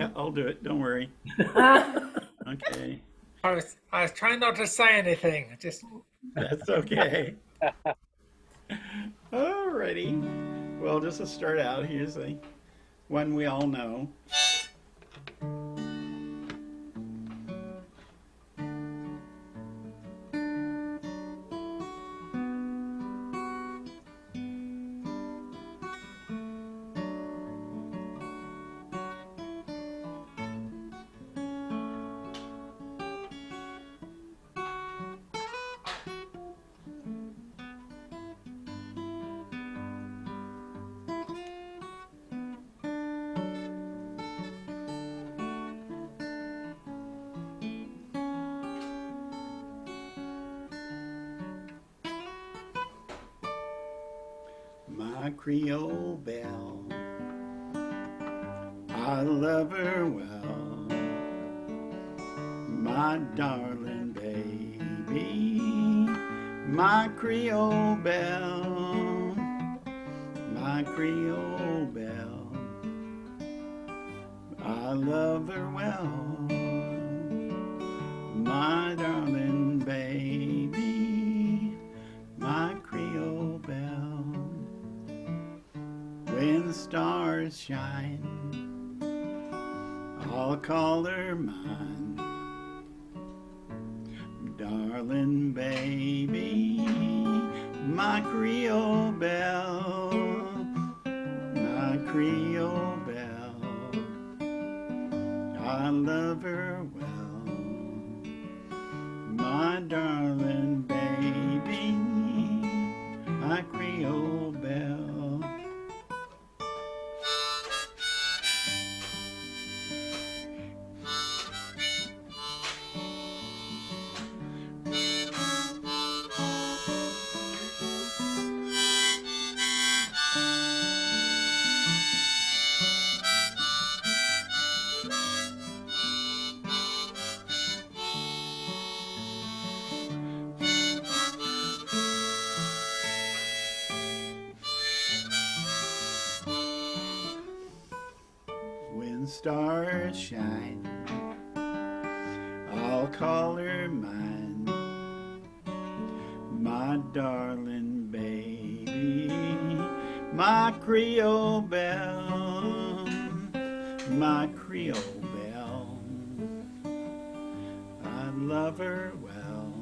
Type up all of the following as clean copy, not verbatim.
Yeah, I'll do it. Don't worry. Okay, I was trying not to say anything. Just that's okay. Alrighty. Well, just to start out, here's the one we all know. My Creole belle, I love her well, my darling baby, my Creole belle, my Creole belle, I love her well, my darling baby, my Creole belle. When the stars shine, I'll call her mine. Darling baby, my Creole belle, my Creole belle. I love her well, my darling baby, my Creole belle. When stars shine, I'll call her mine, my darling baby, my Creole belle, my Creole belle. I love her well,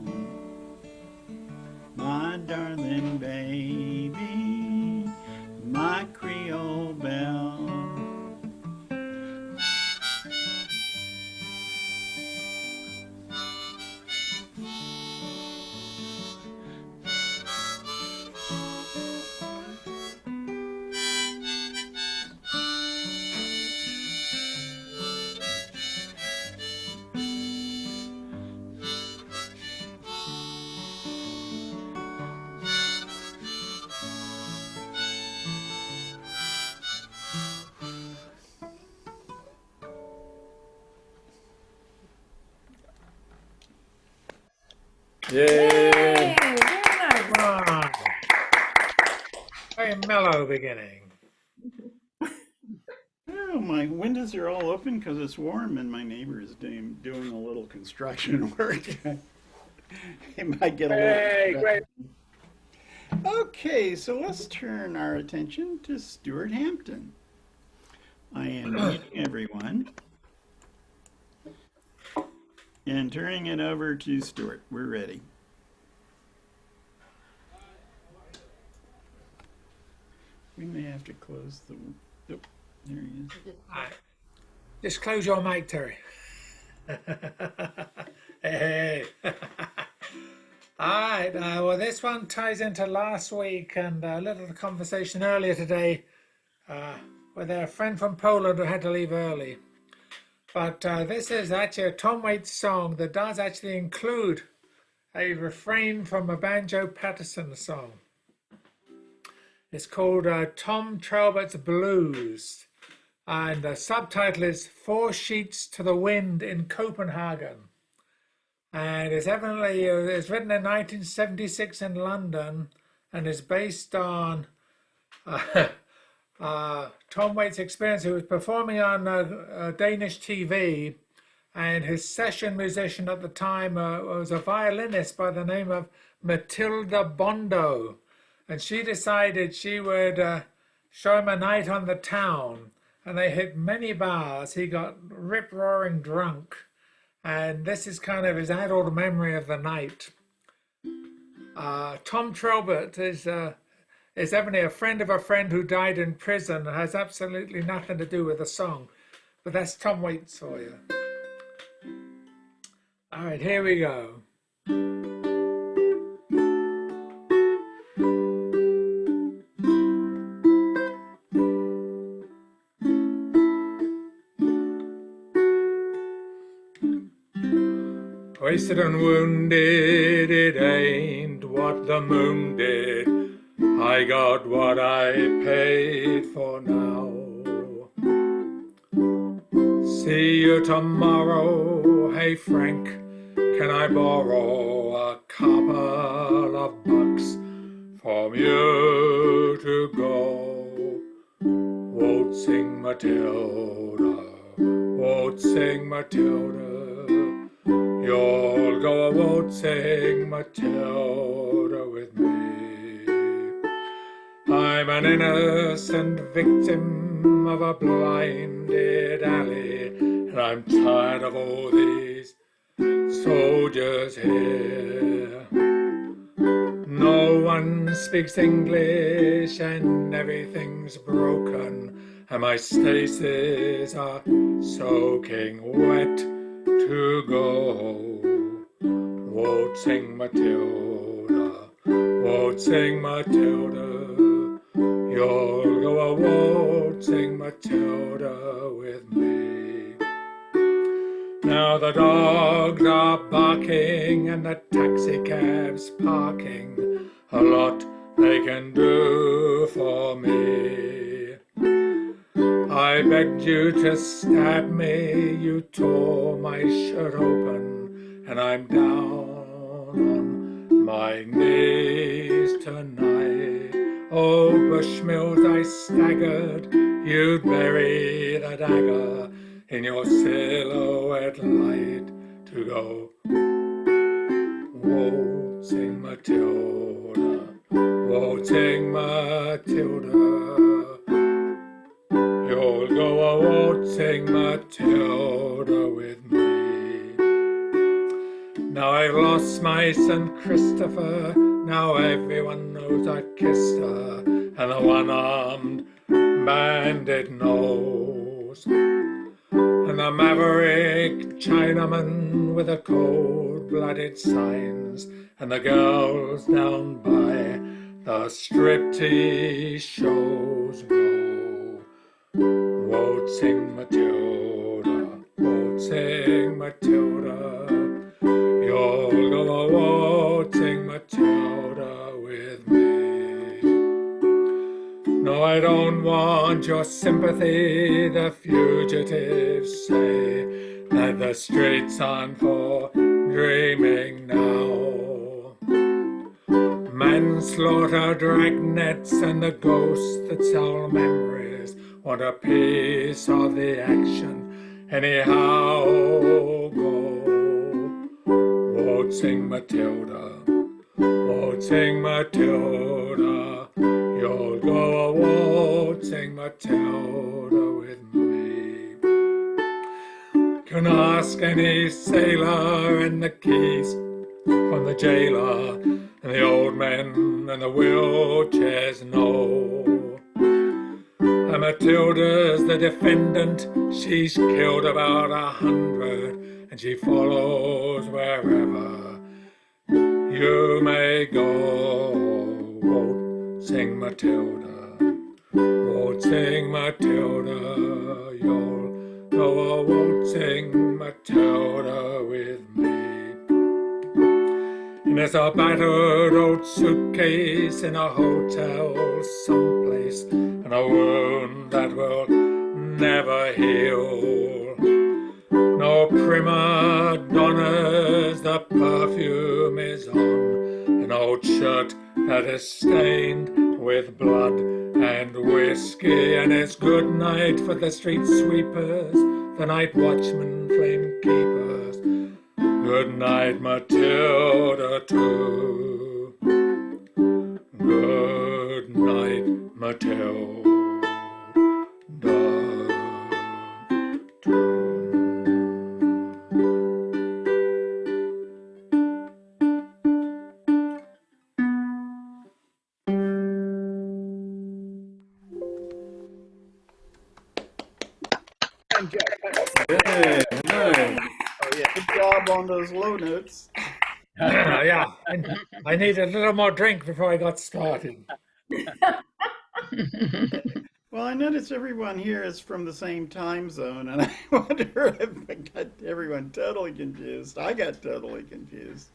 my darling baby, my Creole belle. Yay! Yay! Very nice. ah, very mellow beginning. Oh, my windows are all open because it's warm and my neighbor is doing a little construction work. It might get a Hey, little. great. Okay, so let's turn our attention to Stuart Hampton. I am reading everyone and turning it over to Stuart. We're ready. We may have to close the. Oh, there he is. Right. Just close your mic, Terry. Hey. All right. Well, this one ties into last week and a little conversation earlier today with a friend from Poland who had to leave early. But this is actually a Tom Waits song that does actually include a refrain from a Banjo Patterson song. It's called Tom Tralbert's Blues, and the subtitle is Four Sheets to the Wind in Copenhagen. And it's evidently it's written in 1976 in London, and is based on Tom Waits' experience. He was performing on Danish TV, and his session musician at the time was a violinist by the name of Matilda Bondo, and she decided she would show him a night on the town, and they hit many bars. He got rip-roaring drunk, and this is kind of his adult memory of the night. Tom Tralbert is evidently a friend of a friend who died in prison and has absolutely nothing to do with the song. But that's Tom Waits for you. All right, here we go. Wasted and wounded, it ain't what the moon did. I got what I paid for now. See you tomorrow. Hey Frank, can I borrow a couple of bucks from you to go? Waltzing Matilda, waltzing Matilda. You'll go a waltzing Matilda with me. I'm an innocent victim of a blinded alley, and I'm tired of all these soldiers here. No one speaks English and everything's broken, and my staces are soaking wet to go. Waltzing Matilda, waltzing Matilda, you'll go a waltzing Matilda with me. Now the dogs are barking and the taxi cabs parking, a lot they can do for me. I begged you to stab me, you tore my shirt open, and I'm down on my knees tonight. Oh, Bushmills, I staggered, you'd bury the dagger in your silhouette light to go. Waltzing Matilda, waltzing Matilda, you'll go a waltzing Matilda with me. Now I've lost my St. Christopher, now everyone knows I kissed her, and the one-armed bandit knows. And the maverick Chinaman with the cold-blooded signs, and the girls down by the striptease shows go. Waltzing Matilda, waltzing Matilda, you'll go a waltzing Matilda with me. No, I don't want your sympathy, the fugitives say that the streets aren't for dreaming now. Manslaughter, dragnets, and the ghosts that sell memories want a piece of the action anyhow. Go waltzing Matilda, waltzing Matilda, you'll go a waltzing Matilda with me. Can ask any sailor and the keys from the jailer, and the old men and the wheelchairs know. And Matilda's the defendant, she's killed about 100, and she follows wherever you may go. Waltzing Matilda, waltzing Matilda, you'll go a waltzing Matilda with me. And there's a battered old suitcase in a hotel someplace, and a wound that will never heal. No prima donnas, the perfume is on an old shirt that is stained with blood and whiskey, and it's good night for the street sweepers, the night watchmen, flame keepers. Good night, Matilda, too. Good night, Matilda, too. Good. Nice. Good job on those low notes. Yeah, I needed a little more drink before I got started. Well, I notice everyone here is from the same time zone, and I wonder if I got everyone totally confused. I got totally confused.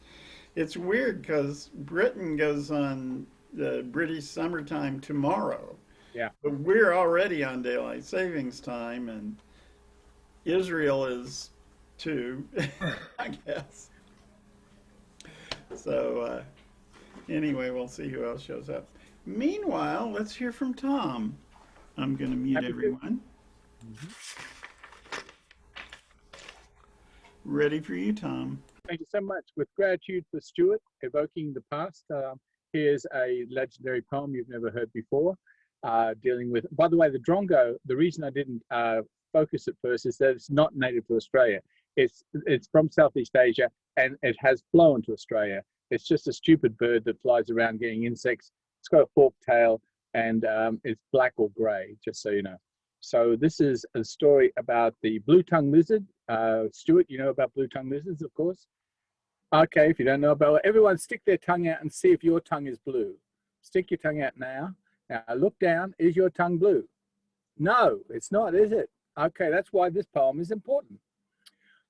It's weird because Britain goes on the British summertime tomorrow. Yeah. But we're already on daylight savings time, and Israel is too, I guess. So anyway, we'll see who else shows up. Meanwhile, let's hear from Tom. I'm going to mute everyone. Ready for you, Tom. Thank you so much. With gratitude for Stuart, evoking the past, here's a legendary poem you've never heard before, dealing with, by the way, the drongo. The reason I didn't focus at first is that it's not native to Australia. It's from Southeast Asia, and it has flown to Australia. It's just a stupid bird that flies around getting insects. It's got a forked tail, and it's black or gray, just so you know. So this is a story about the blue-tongued lizard. Stuart, you know about blue-tongued lizards, of course. Okay, if you don't know about it, everyone stick their tongue out and see if your tongue is blue. Stick your tongue out now. Now look down, is your tongue blue? No, it's not, is it? Okay, that's why this poem is important.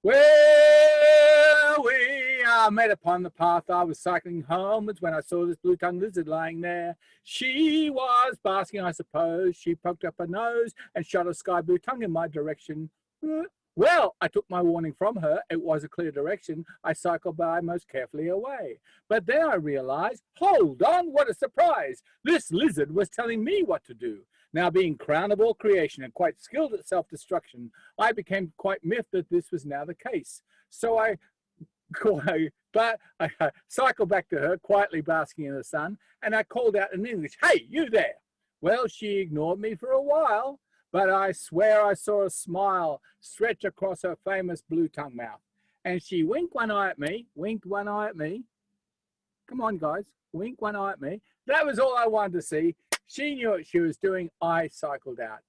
Well, we met upon the path. I was cycling homewards when I saw this blue-tongued lizard lying there. She was basking, I suppose. She poked up her nose and shot a sky blue tongue in my direction. Well, I took my warning from her. It was a clear direction. I cycled by most carefully away. But then I realized, hold on, what a surprise. This lizard was telling me what to do. Now, being crown of all creation and quite skilled at self-destruction, I became quite miffed that this was now the case. So I cycled back to her, quietly basking in the sun, and I called out in English, "Hey, you there!" Well, she ignored me for a while, but I swear I saw a smile stretch across her famous blue-tongue mouth. And she winked one eye at me, winked one eye at me. Come on, guys, wink one eye at me. That was all I wanted to see. She knew what she was doing. I cycled out.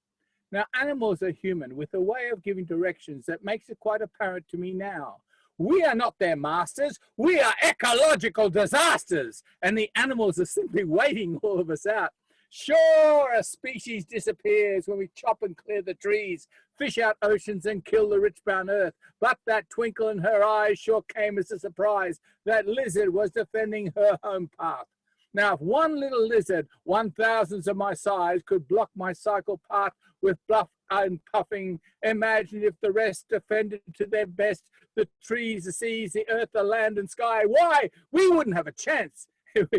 Now, animals are human with a way of giving directions that makes it quite apparent to me now. We are not their masters. We are ecological disasters. And the animals are simply waiting all of us out. Sure, a species disappears when we chop and clear the trees, fish out oceans and kill the rich brown earth. But that twinkle in her eyes sure came as a surprise. That lizard was defending her home path. Now, if one little lizard, 1,000s of my size, could block my cycle path with bluff and puffing, imagine if the rest defended to their best the trees, the seas, the earth, the land and sky. Why, we wouldn't have a chance. If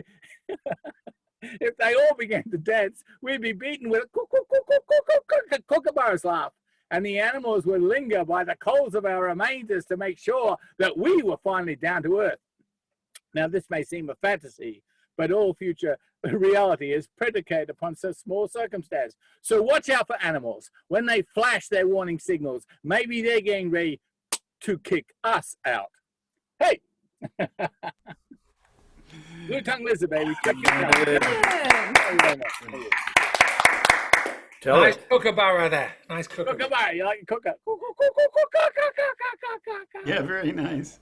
they all began to dance, we'd be beaten with a kookaburra's laugh. And the animals would linger by the coals of our remainders to make sure that we were finally down to earth. Now, this may seem a fantasy, but all future reality is predicated upon such small circumstance. So watch out for animals. When they flash their warning signals, maybe they're getting ready to kick us out. Hey! Blue-tongued lizard, baby. Check it out. Nice kookaburra there. Nice kookaburra. Kookaburra, you like kookaburra? Yeah, very nice.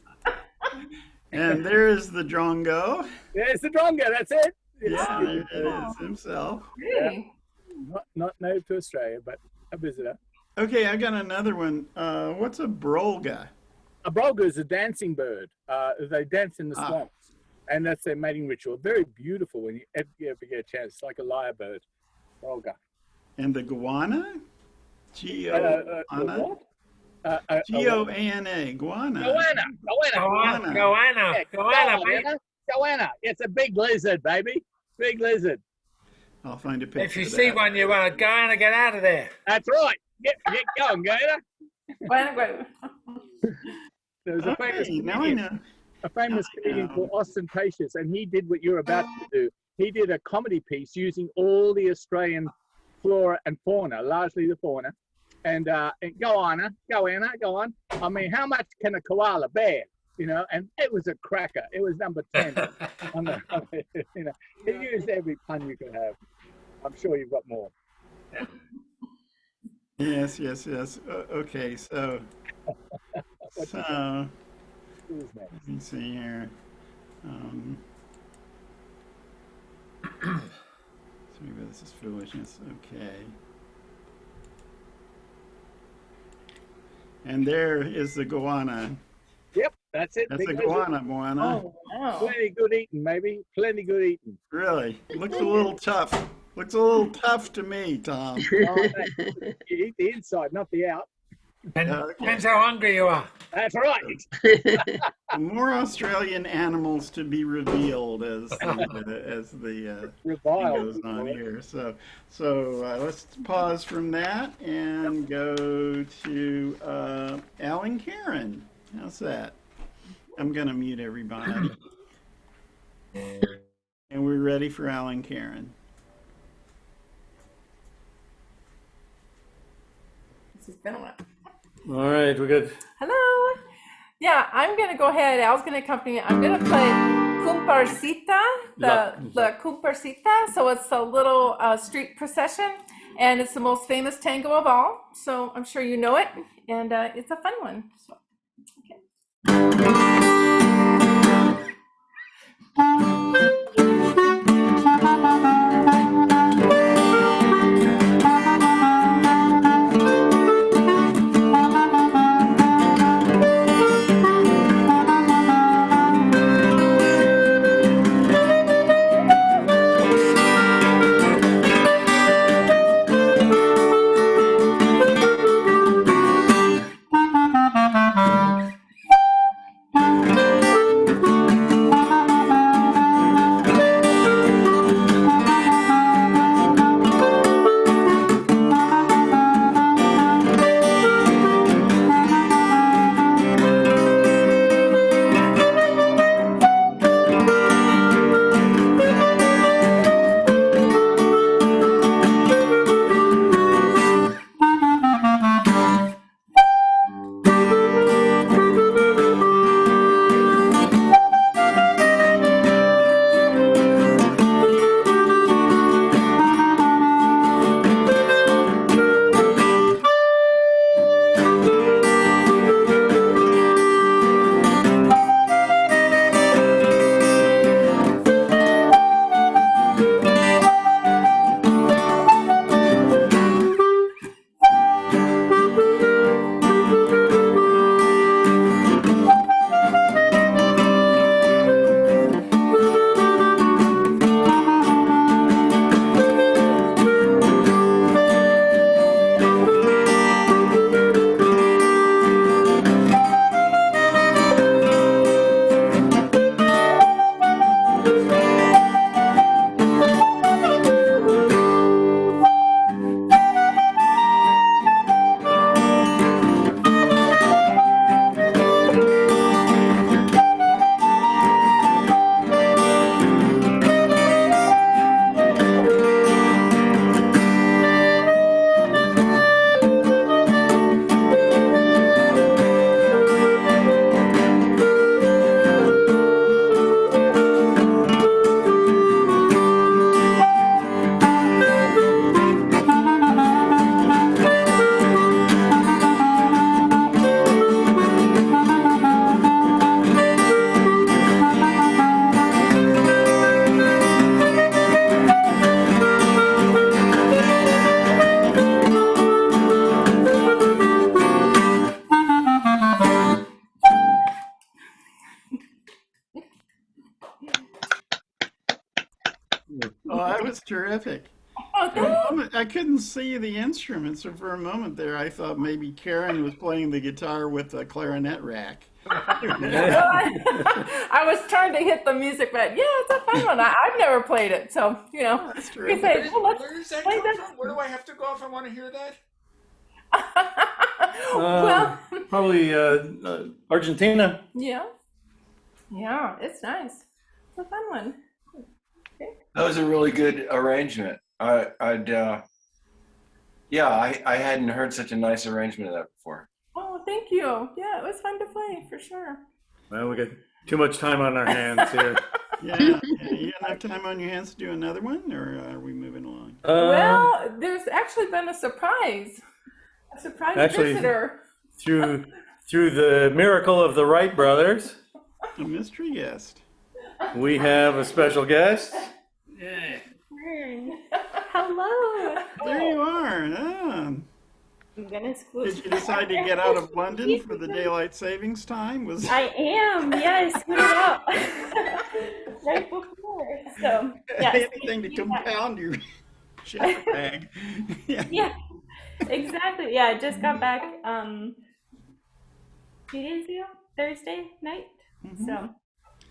And there's the drongo. There's the drongo, that's it. Yeah, there it is himself. Really? Not native to Australia, but a visitor. Okay, I got another one. What's a brolga? A brolga is a dancing bird. They dance in the swamps, and that's their mating ritual. Very beautiful when you ever get a chance. It's like a lyrebird. Brolga. And the guana? G-O-Ana? G-O-A-N-A, guana. Goanna. It's a big lizard, baby. Big lizard. I'll find a picture. If you of see that. one you want, go and get out of there. That's right. Get going, Gator. Bueno. There was a famous Okay, now I comedian, know. a famous I comedian know. called Ostentatious, and he did what you're about to do. He did a comedy piece using all the Australian flora and fauna, largely the fauna. And go on, Anna, go on. I mean, how much can a koala bear? You know, and it was a cracker. It was number 10 on the, you know, he used every pun you could have. I'm sure you've got more. Yes. Okay, so What's let Who's next? me see here. So maybe this is foolishness. Okay. And there is the goanna. Yep, that's it. That's Big a lizard. goanna, Moana. Oh, wow. Plenty good eating, maybe. Plenty good eating. Really? Looks a little tough. Looks a little tough to me, Tom. Oh, you eat the inside, not the out. Depends how hungry you are. That's right. More Australian animals to be revealed as the thing Reviled. goes on here. So let's pause from that and go to Alan Karen. How's that? I'm gonna mute everybody. And we're ready for Alan Karen. This has been a while. All right, we're good. Hello. Yeah, I'm going to go ahead. Al's going to accompany me. I'm going to play Comparsita, the Comparsita. So it's a little street procession, and it's the most famous tango of all. So I'm sure you know it, and it's a fun one. So, okay. Oh, that was terrific. Oh, For a moment, I couldn't see the instruments, so for a moment there, I thought maybe Karen was playing the guitar with a clarinet rack. I was trying to hit the music, but yeah, it's a fun one. I've never played it, so That's you terrific. say, well, let's Where does that play come this. from? Where do I have to go if I want to hear that? Well, Probably Argentina. yeah, it's nice. It's a fun one. That was a really good arrangement. I hadn't heard such a nice arrangement of that before. Oh, thank you. Yeah, it was fun to play for sure. Well, we got too much time on our hands here. Yeah, you got enough time on your hands to do another one, or are we moving along? Well, there's actually been a surprise Actually- visitor. through the miracle of the Wright brothers, A mystery guest. we have a special guest. Hello. There you are. Goodness, Did you decide to get out of London for the daylight savings time? I am. Yes, put it out right before. So yes, anything to compound your shit bag. yeah, exactly. Yeah, I just got back 2 days ago, Thursday night. So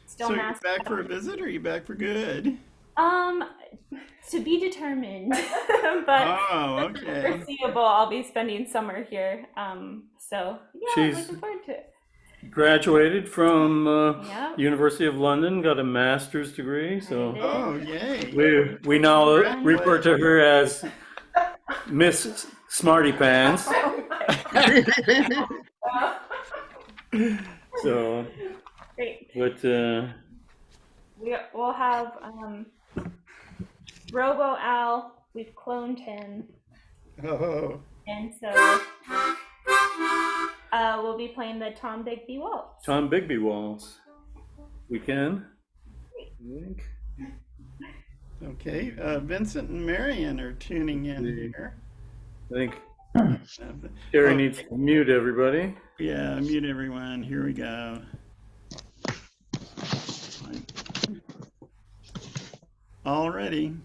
still So you're masked. back for a visit, or are you back for good? To be determined, but Oh, okay. foreseeable. I'll be spending summer here. So yeah, I'm She's- looking forward to it. Graduated from Yeah. University of London, got a master's degree. So Oh, yay. we now refer to her as Miss Smarty Pants. So, Great. but We'll have Robo Al. We've cloned him, Oh, and so we'll be playing the Tom Bigby Waltz. Tom Bigby waltz. We can. I think. okay. Vincent and Marion are tuning in here. I think Terry needs to mute everybody. Yeah, mute everyone. Here we go. Already.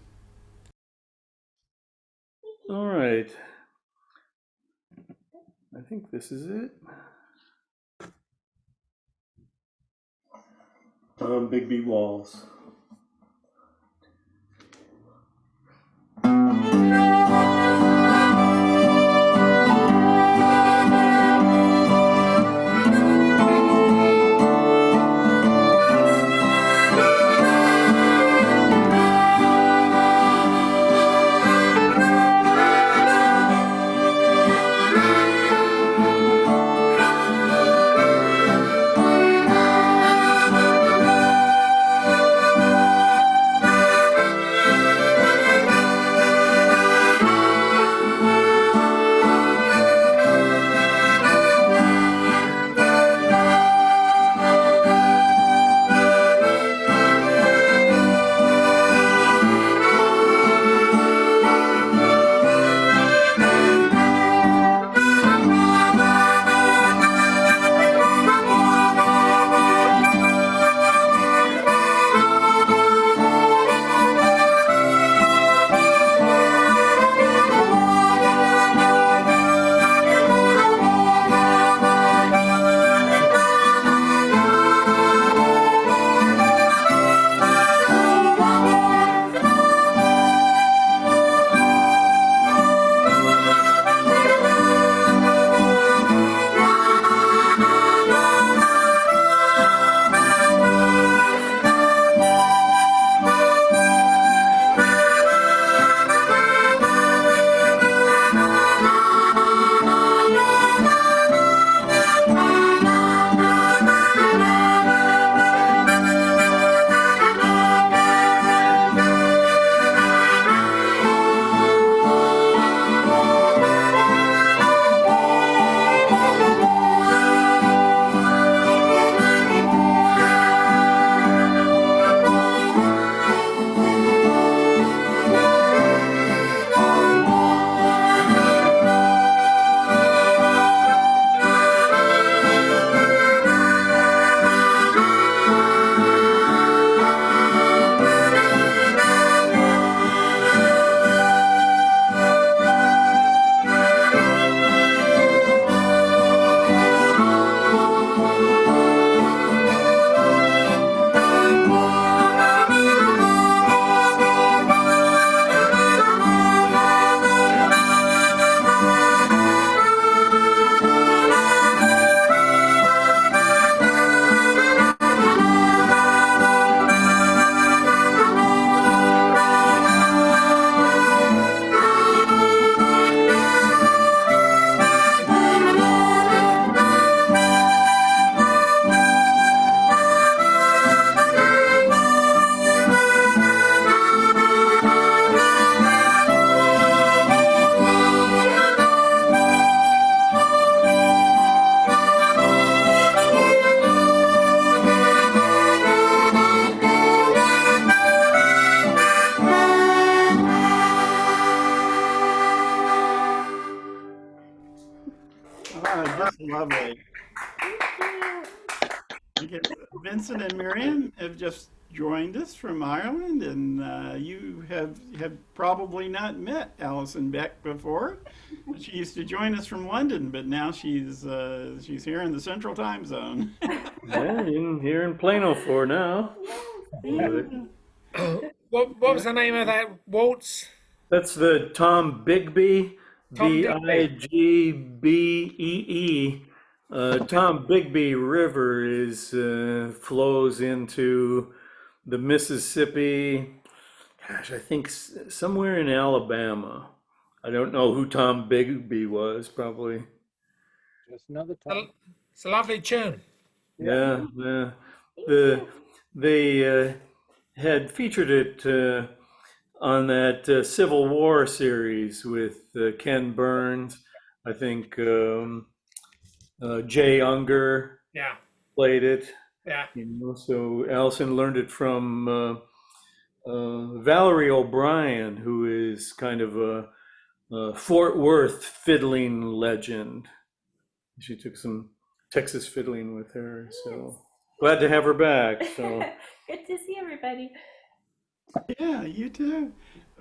All right. I think this is it. Bigby walls. just lovely. Okay, Vincent and Marion have just joined us from Ireland, and you have probably not met Alison Beck before. She used to join us from London, but now she's here in the Central Time Zone. Yeah, here in Plano for now. What was the name of that waltz? That's the Tom Bigbee, Tom Digby. Bigbee. Tom Bigbee River flows into the Mississippi. Gosh, I think somewhere in Alabama. I don't know who Tom Bigbee was. Probably. Just another time. It's a lovely tune. Yeah. They had featured it on that Civil War series with Ken Burns. I think Jay Unger Yeah, played it. yeah. So Allison learned it from Valerie O'Brien, who is kind of a Fort Worth fiddling legend. She took some Texas fiddling with her, so glad to have her back. So Good to see everybody. Yeah, you too.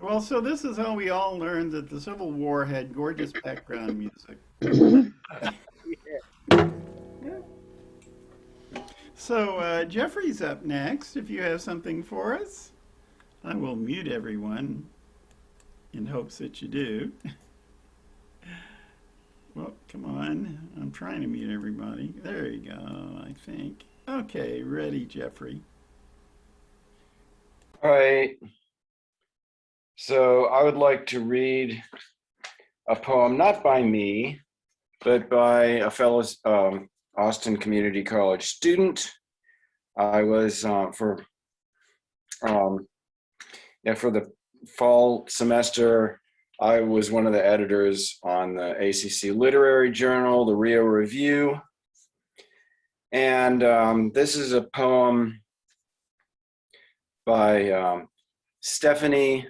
Well, so this is how we all learned that the Civil War had gorgeous background music. So Jeffrey's up next. If you have something for us, I will mute everyone in hopes that you do. Well, come on. I'm trying to mute everybody. There you go, I think. Okay, ready, Jeffrey. All right. So I would like to read a poem, not by me, but by a fellow Austin Community College student. I was for the fall semester, I was one of the editors on the ACC Literary Journal, the Rio Review. And this is a poem by Stephanie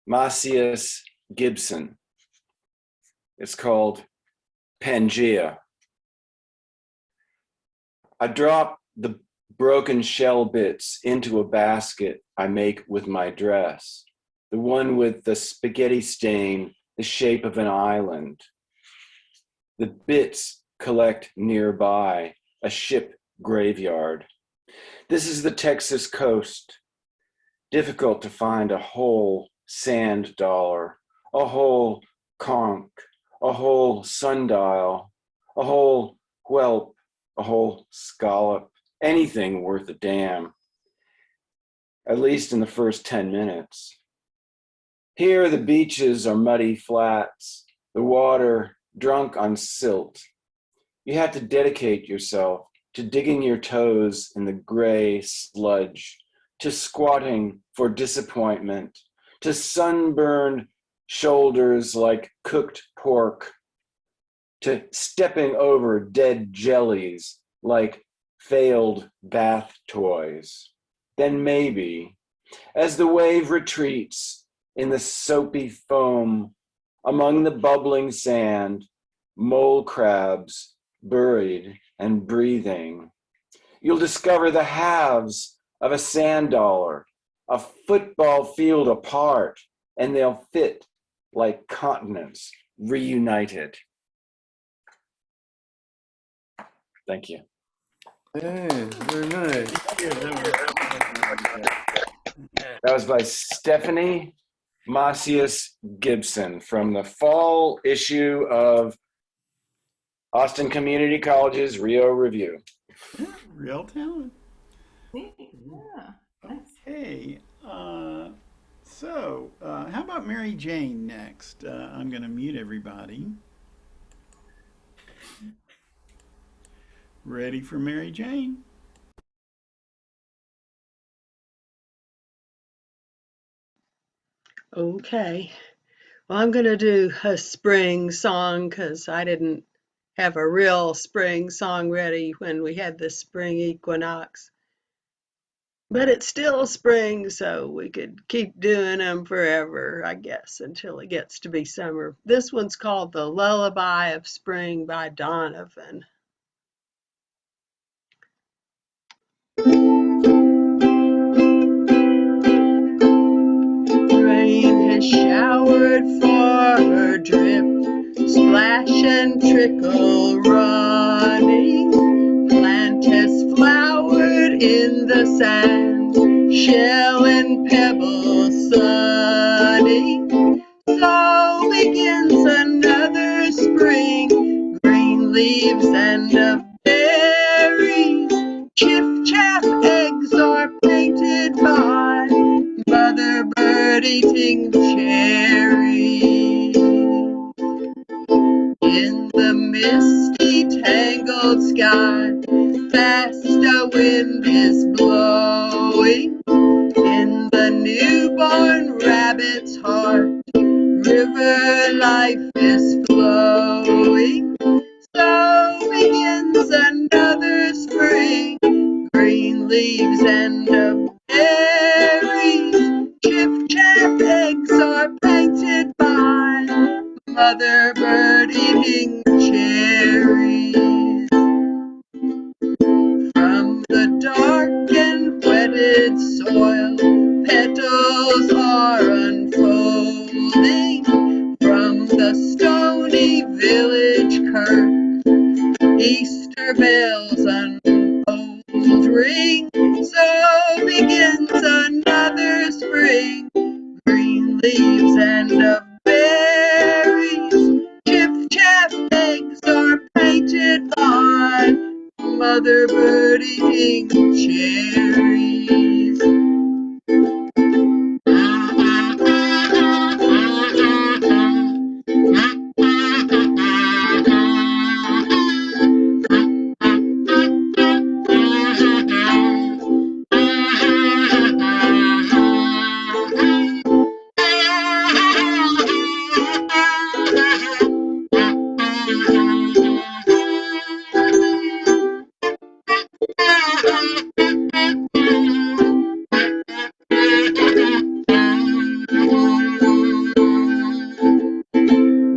Macias Gibson. It's called Pangaea. I drop the broken shell bits into a basket I make with my dress, the one with the spaghetti stain, the shape of an island. The bits collect nearby, a ship graveyard. This is the Texas coast. Difficult to find a whole sand dollar, a whole conch, a whole sundial, a whole whelp, a whole scallop, anything worth a damn, at least in the first 10 minutes. Here, the beaches are muddy flats, the water drunk on silt. You have to dedicate yourself to digging your toes in the gray sludge, to squatting for disappointment, to sunburned shoulders like cooked pork, to stepping over dead jellies like failed bath toys. Then maybe, as the wave retreats in the soapy foam, among the bubbling sand, mole crabs buried and breathing, you'll discover the halves of a sand dollar, a football field apart, and they'll fit like continents reunited. Thank you. hey, very nice. That was by Stephanie Macias Gibson from the fall issue of Austin Community College's Rio Review. Yeah, real talent. Yeah. Okay. So how about Mary Jane next? I'm going to mute everybody. Ready for Mary Jane? Okay. Well, I'm going to do a spring song because I didn't have a real spring song ready when we had the spring equinox. But it's still spring, so we could keep doing them forever, I guess, until it gets to be summer. This one's called The Lullaby of Spring by Donovan. Rain has showered for her drip, splash and trickle running. Plant has flowered in the sand, shell and pebble sunny. So begins another spring, green leaves and of berries. Chiff-chaff eggs are painted by Mother Bird eating cherries. In the misty, tangled sky, fast a wind is blowing. In the newborn rabbit's heart, river life is flowing. So begins another spring, green leaves and of berries. Chiff-chaff eggs are painted by Mother Bird eating cherries. From the dark and wetted soil, petals are unfolding. From the stony village kirk, Easter bells unfold ring. So begins another spring, green leaves and of berries. Chiff-chaff eggs are painted by Mother Bird eating cherries.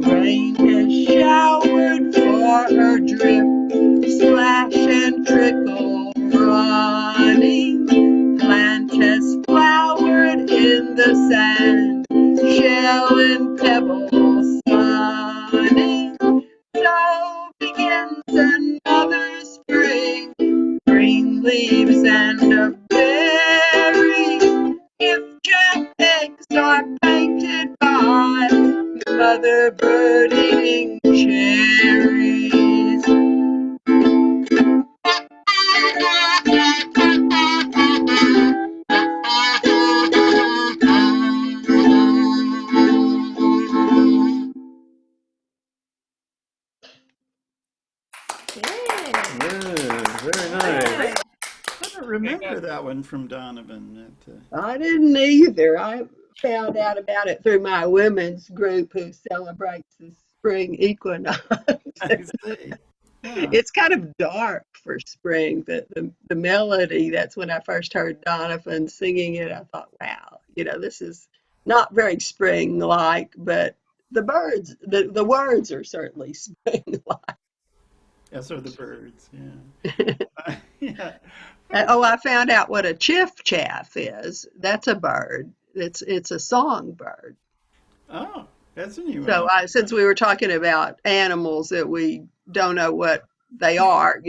Rain has showered for her drip, splash and trickle running. Plant has flowered in the sand, shell and pebble sunny. So begins another spring, green leaves and a berry. Chiff-chaff eggs are painted by Mother Bird eating cherries. Yeah, very nice. I don't remember that one from Donovan. I didn't either. I found out about it through my women's group who celebrates the spring equinox. I see. Yeah. It's kind of dark for spring. The melody, that's when I first heard Donovan singing it. I thought, wow, this is not very spring-like, but the birds, the words are certainly spring-like. Yes, or the birds. Yeah. Yeah. Oh, I found out what a chiff-chaff is. That's a bird. It's a songbird. Oh, that's a new one. So since we were talking about animals that we don't know what they are,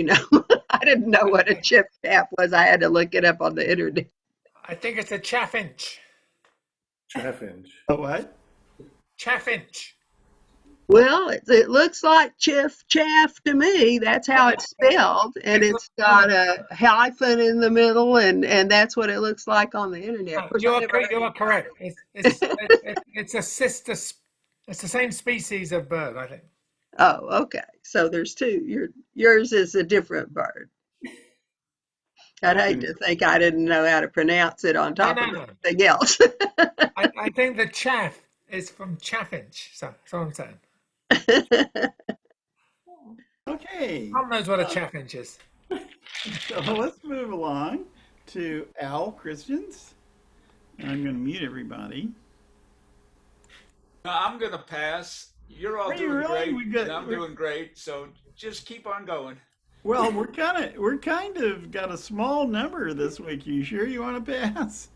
I didn't know what a chiff-chaff was. I had to look it up on the internet. I think it's a chaffinch. Chaffinch. Oh, what? Chaffinch. Well, it looks like chiff-chaff to me. That's how it's spelled, and it's got a hyphen in the middle, and that's what it looks like on the internet. Of course, You I are, never you are heard correct. It's a sister. It's the same species of bird, I think. Oh, okay. So there's two. Yours is a different bird. I'd hate to think I didn't know how to pronounce it on top of No. everything else. I think the chaff is from chaffinch. So that's what I'm saying. Okay. Tom knows what a chaffinch is. So let's move along. to Al Christians. I'm going to mute everybody. No, I'm gonna pass. You're all Are you doing really? great, and I'm doing great. So just keep on going. Well, we're kind of got a small number this week. You sure you want to pass?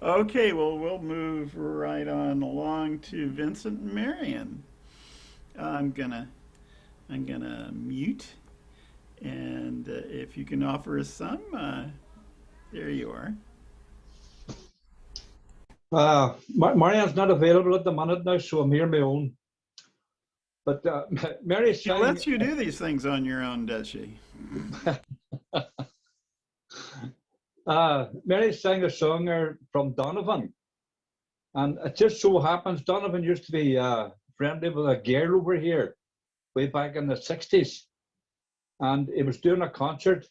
Okay, well we'll move right on along to Vincent Marion. I'm gonna mute, and if you can offer us some, there you are. Marianne's not available at the minute now, so I'm here on my own. But Mary She sang. lets you do these things on your own, does she? Mary sang a song from Donovan, and it just so happens Donovan used to be friendly with a girl over here way back in the '60s, and he was doing a concert,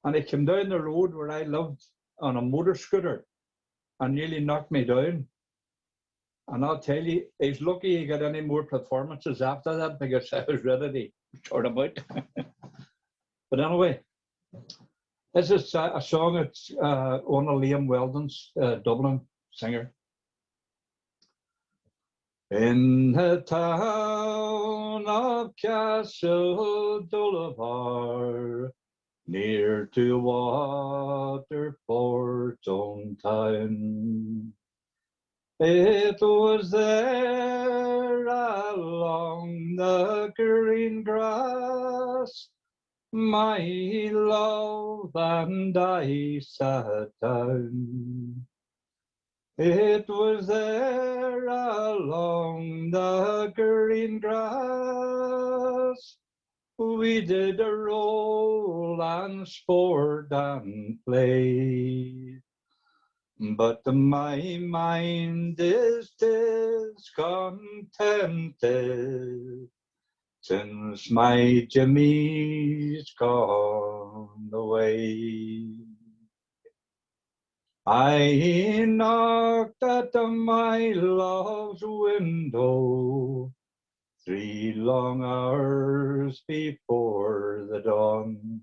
and he came down the road where I lived on a motor scooter and nearly knocked me down. And I'll tell you, he's lucky he got any more performances after that, because I was ready to sort him out. But anyway, this is a song that's one of Liam Weldon's Dublin singer. In the town of Castle Dolavar, near to Waterford's own town, it was there along the green grass my love and I sat down. It was there along the green grass we did roll and sport and play. But my mind is discontented since my Jimmy's gone away. I knocked at my love's window 3 long hours before the dawn,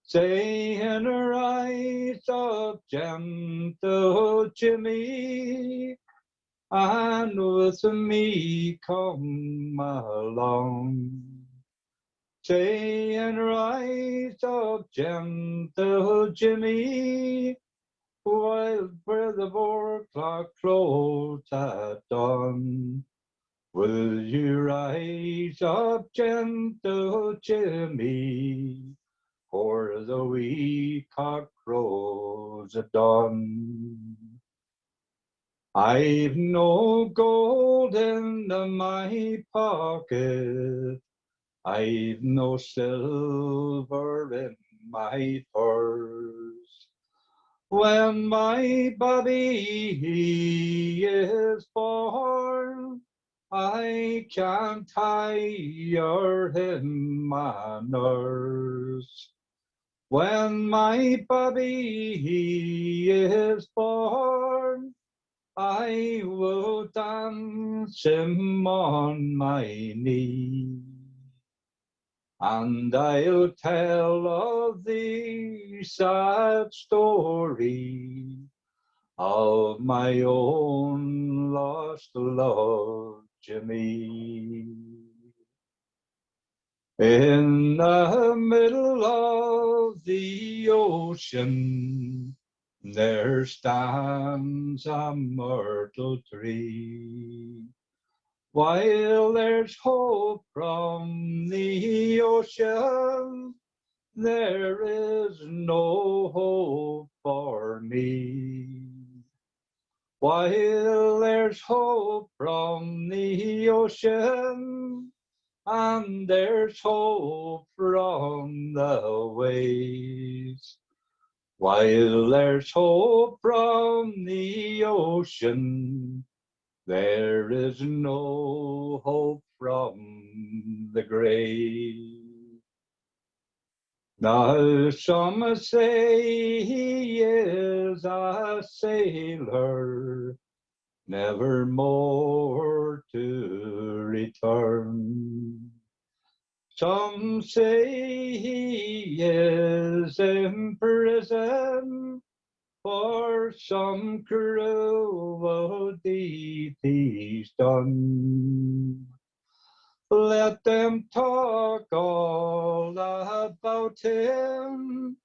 saying, rise up, gentle Jimmy, and with me come along. Saying, rise up, gentle Jimmy, while the 4 o'clock close at dawn. Will you rise up, gentle Jimmy, for the wee cock crows at dawn? I've no gold in my pocket, I've no silver in my purse. When my baby is born, I can't tire him my nurse. When my baby is born, I will dance him on my knee. And I'll tell of the sad story of my own lost love, Jimmy. In the middle of the ocean, there stands a myrtle tree. While there's hope from the ocean, there is no hope for me. While there's hope from the ocean, and there's hope from the waves. While there's hope from the ocean, there is no hope from the grave. Now some say he is a sailor, never more to return. Some say he is in prison for some cruel deed he's done. Let them talk all about him.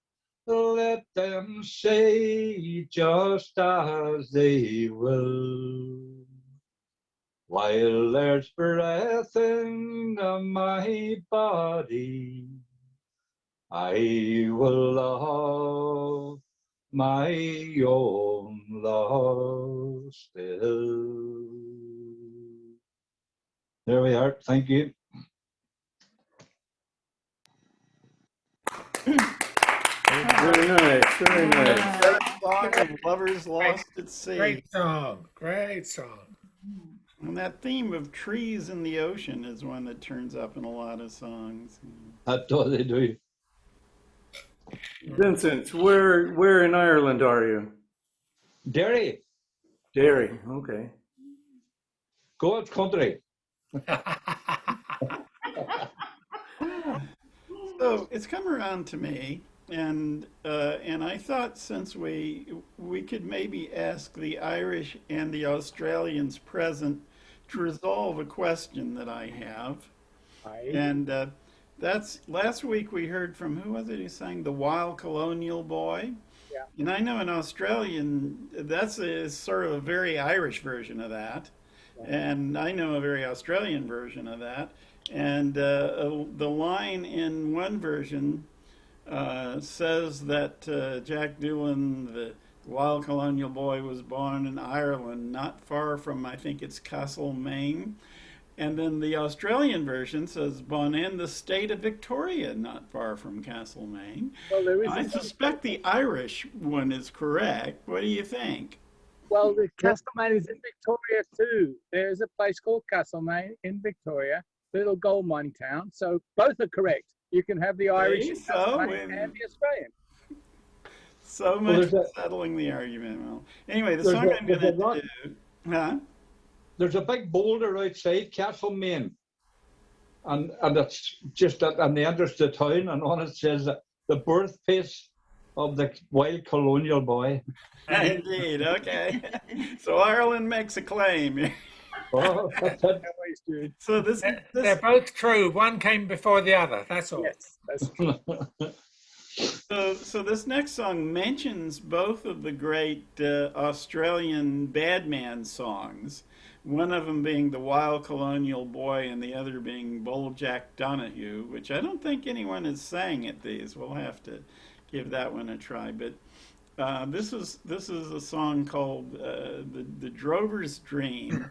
Let them say just as they will. While there's breath in my body, I will love my own love still. There we are. Thank you. Very nice, very nice. Song of Lovers Lost at Sea. Great song. Great song. And that theme of trees in the ocean is one that turns up in a lot of songs. I thought they do. Vincent, where in Ireland are you? Derry, Derry, okay. God's country. So it's come around to me, and I thought since we could maybe ask the Irish and the Australians present to resolve a question that I have. Aye. And that's last week we heard from, who was it who sang The Wild Colonial Boy? Yeah. And I know in Australian, that's sort of a very Irish version of that. And I know a very Australian version of that. And the line in one version says that Jack Doolan, the Wild Colonial Boy, was born in Ireland, not far from, I think it's Castlemaine. And then the Australian version says, born in the state of Victoria, not far from Castlemaine. Well, there is I suspect the Irish one is correct. What do you think? Well, the Castlemaine is in Victoria too. There's a place called Castlemaine in Victoria, little gold mining town. So both are correct. You can have the Irish See, so Castlemaine and the Australian. So much there's for a- settling the argument. Well, anyway, the There's song a- I'm there's a going lot- to do, huh? There's a big boulder outside Castlemaine, and it's just at the entrance of the town, and on it says the birthplace of the wild colonial boy. Indeed, okay. So Ireland makes a claim. Oh, that's it. Always do. So this They're both true. One came before the other. That's all. Yes, that's true. So this next song mentions both of the great Australian badman songs. One of them being The Wild Colonial Boy and the other being Bold Jack Donahue, which I don't think anyone is sang at these. We'll have to give that one a try. But this is a song called the Drover's Dream,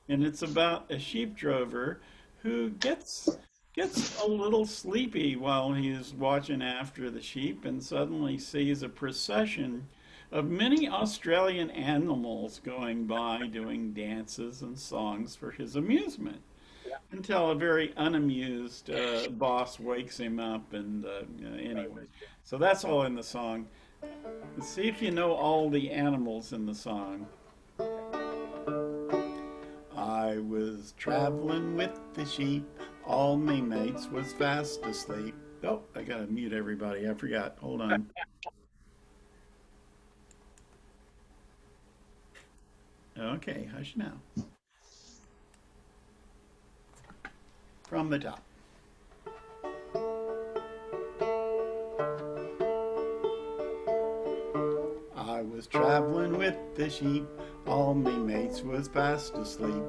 and it's about a sheep drover who gets a little sleepy while he's watching after the sheep and suddenly sees a procession of many Australian animals going by doing dances and songs for his amusement. Yeah. Until a very unamused boss wakes him up and anyway. So that's all in the song. Let's see if you know all the animals in the song. I was traveling with the sheep, all me mates was fast asleep. Oh, I gotta mute everybody, I forgot, hold on. Okay, hush now. From the top. I was traveling with the sheep, all me mates was fast asleep.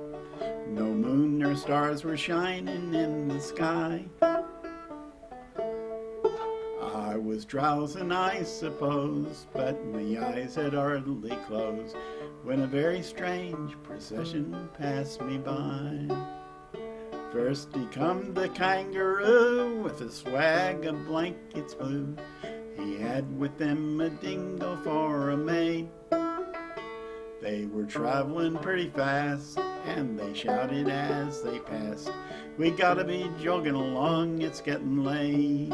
No moon nor stars were shining in the sky. I was drowsing, I suppose, but my eyes had hardly closed when a very strange procession passed me by. First he come the kangaroo with a swag of blankets blue. He had with them a dingo for a mate. They were traveling pretty fast, and they shouted as they passed, "We gotta be jogging along, it's getting late."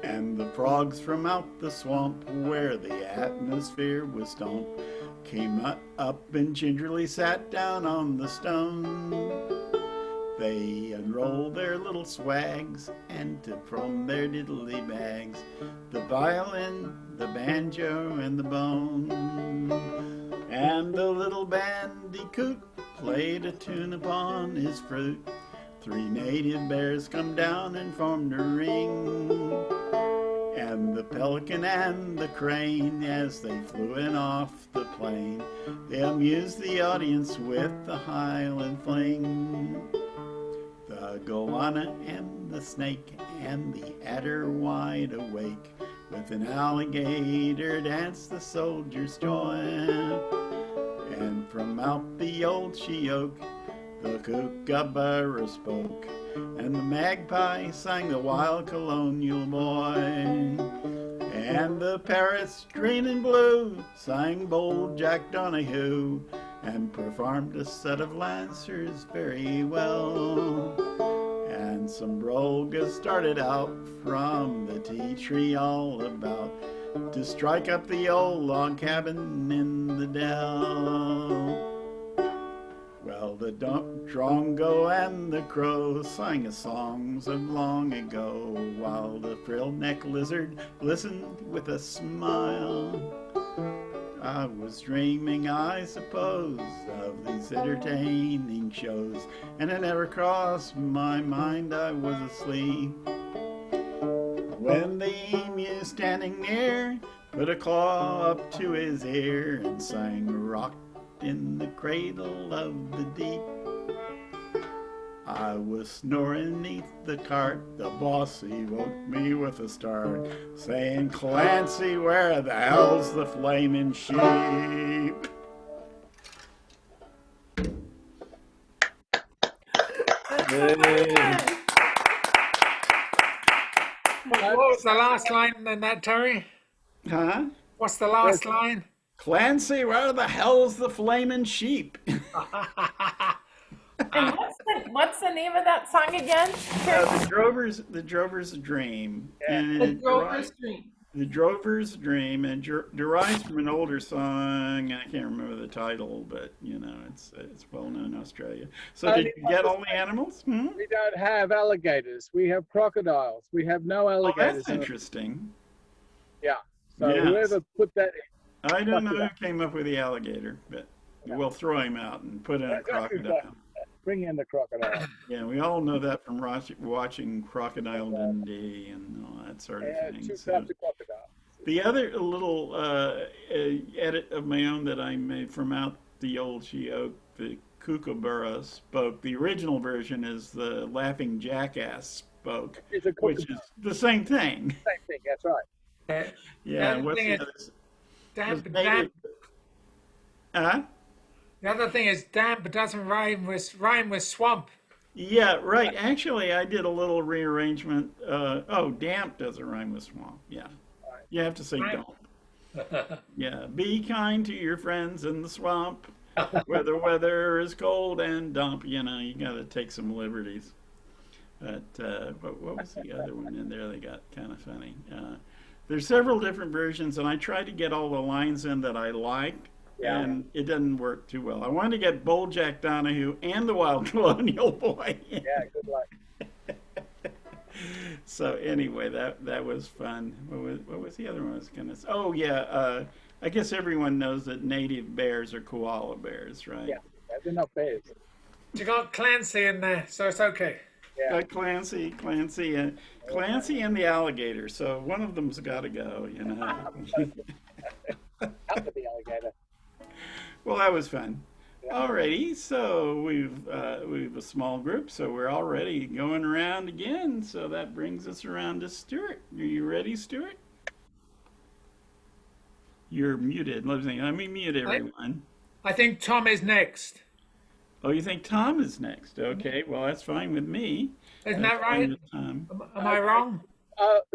And the frogs from out the swamp, where the atmosphere was stomp, came up and gingerly sat down on the stone. They unroll their little swags and took from their diddly bags the violin, the banjo, and the bone. And the little bandicoot played a tune upon his fruit. 3 native bears come down and formed a ring. And the pelican and the crane, as they flew in off the plain, they amused the audience with the Highland fling. The goanna and the snake and the adder wide awake, with an alligator danced the soldiers' joy. And from out the old she-oak the kookaburra spoke, and the magpie sang the wild colonial boy. And the parrots green and blue sang bold Jack Donahue, and performed a set of lancers very well. And some brogas started out from the tea tree all about, to strike up the old log cabin in the dell. Well, the drongo and the crow sang songs of long ago, while the frill-necked lizard listened with a smile. I was dreaming, I suppose, of these entertaining shows, and it never crossed my mind I was asleep. When the emu standing near put a claw up to his ear and sang rock in the cradle of the deep. I was snoring neath the cart, the bossy woke me with a start, saying, Clancy, where the hell's the flaming sheep? What was the last line in that, Terry? Huh? What's the last line? Clancy, where the hell's the flaming sheep? And what's the name of that song again? The Drover's Dream. And The Drover's Dream. The Drover's Dream, and derives from an older song. I can't remember the title, but you know it's well known in Australia. So did you get all the animals? We don't have alligators. We have crocodiles. We have no Oh, alligators. that's interesting. Yeah. So Yes. whoever put that in. I don't know who came up with the alligator, but we'll throw him out and put in a crocodile. Bring in the crocodile. Yeah, we all know that from watching Crocodile Dundee and all that sort of thing. Two So, types of crocodile. the other little edit of my own that I made from out the old she-oak, the kookaburra spoke. The original version is the laughing jackass spoke, It's a which is the same thing. Same thing. That's right. Yeah, The what's thing the is, other? damp, damp. Huh? The other thing is damp doesn't rhyme with swamp. Yeah, right. Actually, I did a little rearrangement. Damp doesn't rhyme with swamp. Yeah. You have to say dump. Yeah. Be kind to your friends in the swamp. Where the weather is cold and dump. You know, you got to take some liberties. But what was the other one in there that got kind of funny? There's several different versions, and I tried to get all the lines in that I liked. Yeah. And it doesn't work too well. I wanted to get Bold Jack Donahue and the Wild Colonial Boy. Yeah, good luck. So anyway, that was fun. What was the other one I was gonna say? Oh yeah, I guess everyone knows that native bears are koala bears, right? Yeah, they're not bears. You got Clancy in there, so it's okay. Yeah. Got Clancy, and the alligator. So one of them's got to go, you know. Out with the alligator. Well, that was fun. Alrighty, so we've a small group, so we're already going around again. So that brings us around to Stuart. Are you ready, Stuart? You're muted. Let me mute everyone. I think Tom is next. Oh, you think Tom is next? Okay, well that's fine with me. Isn't That's that fine right? with Tom. Am I wrong?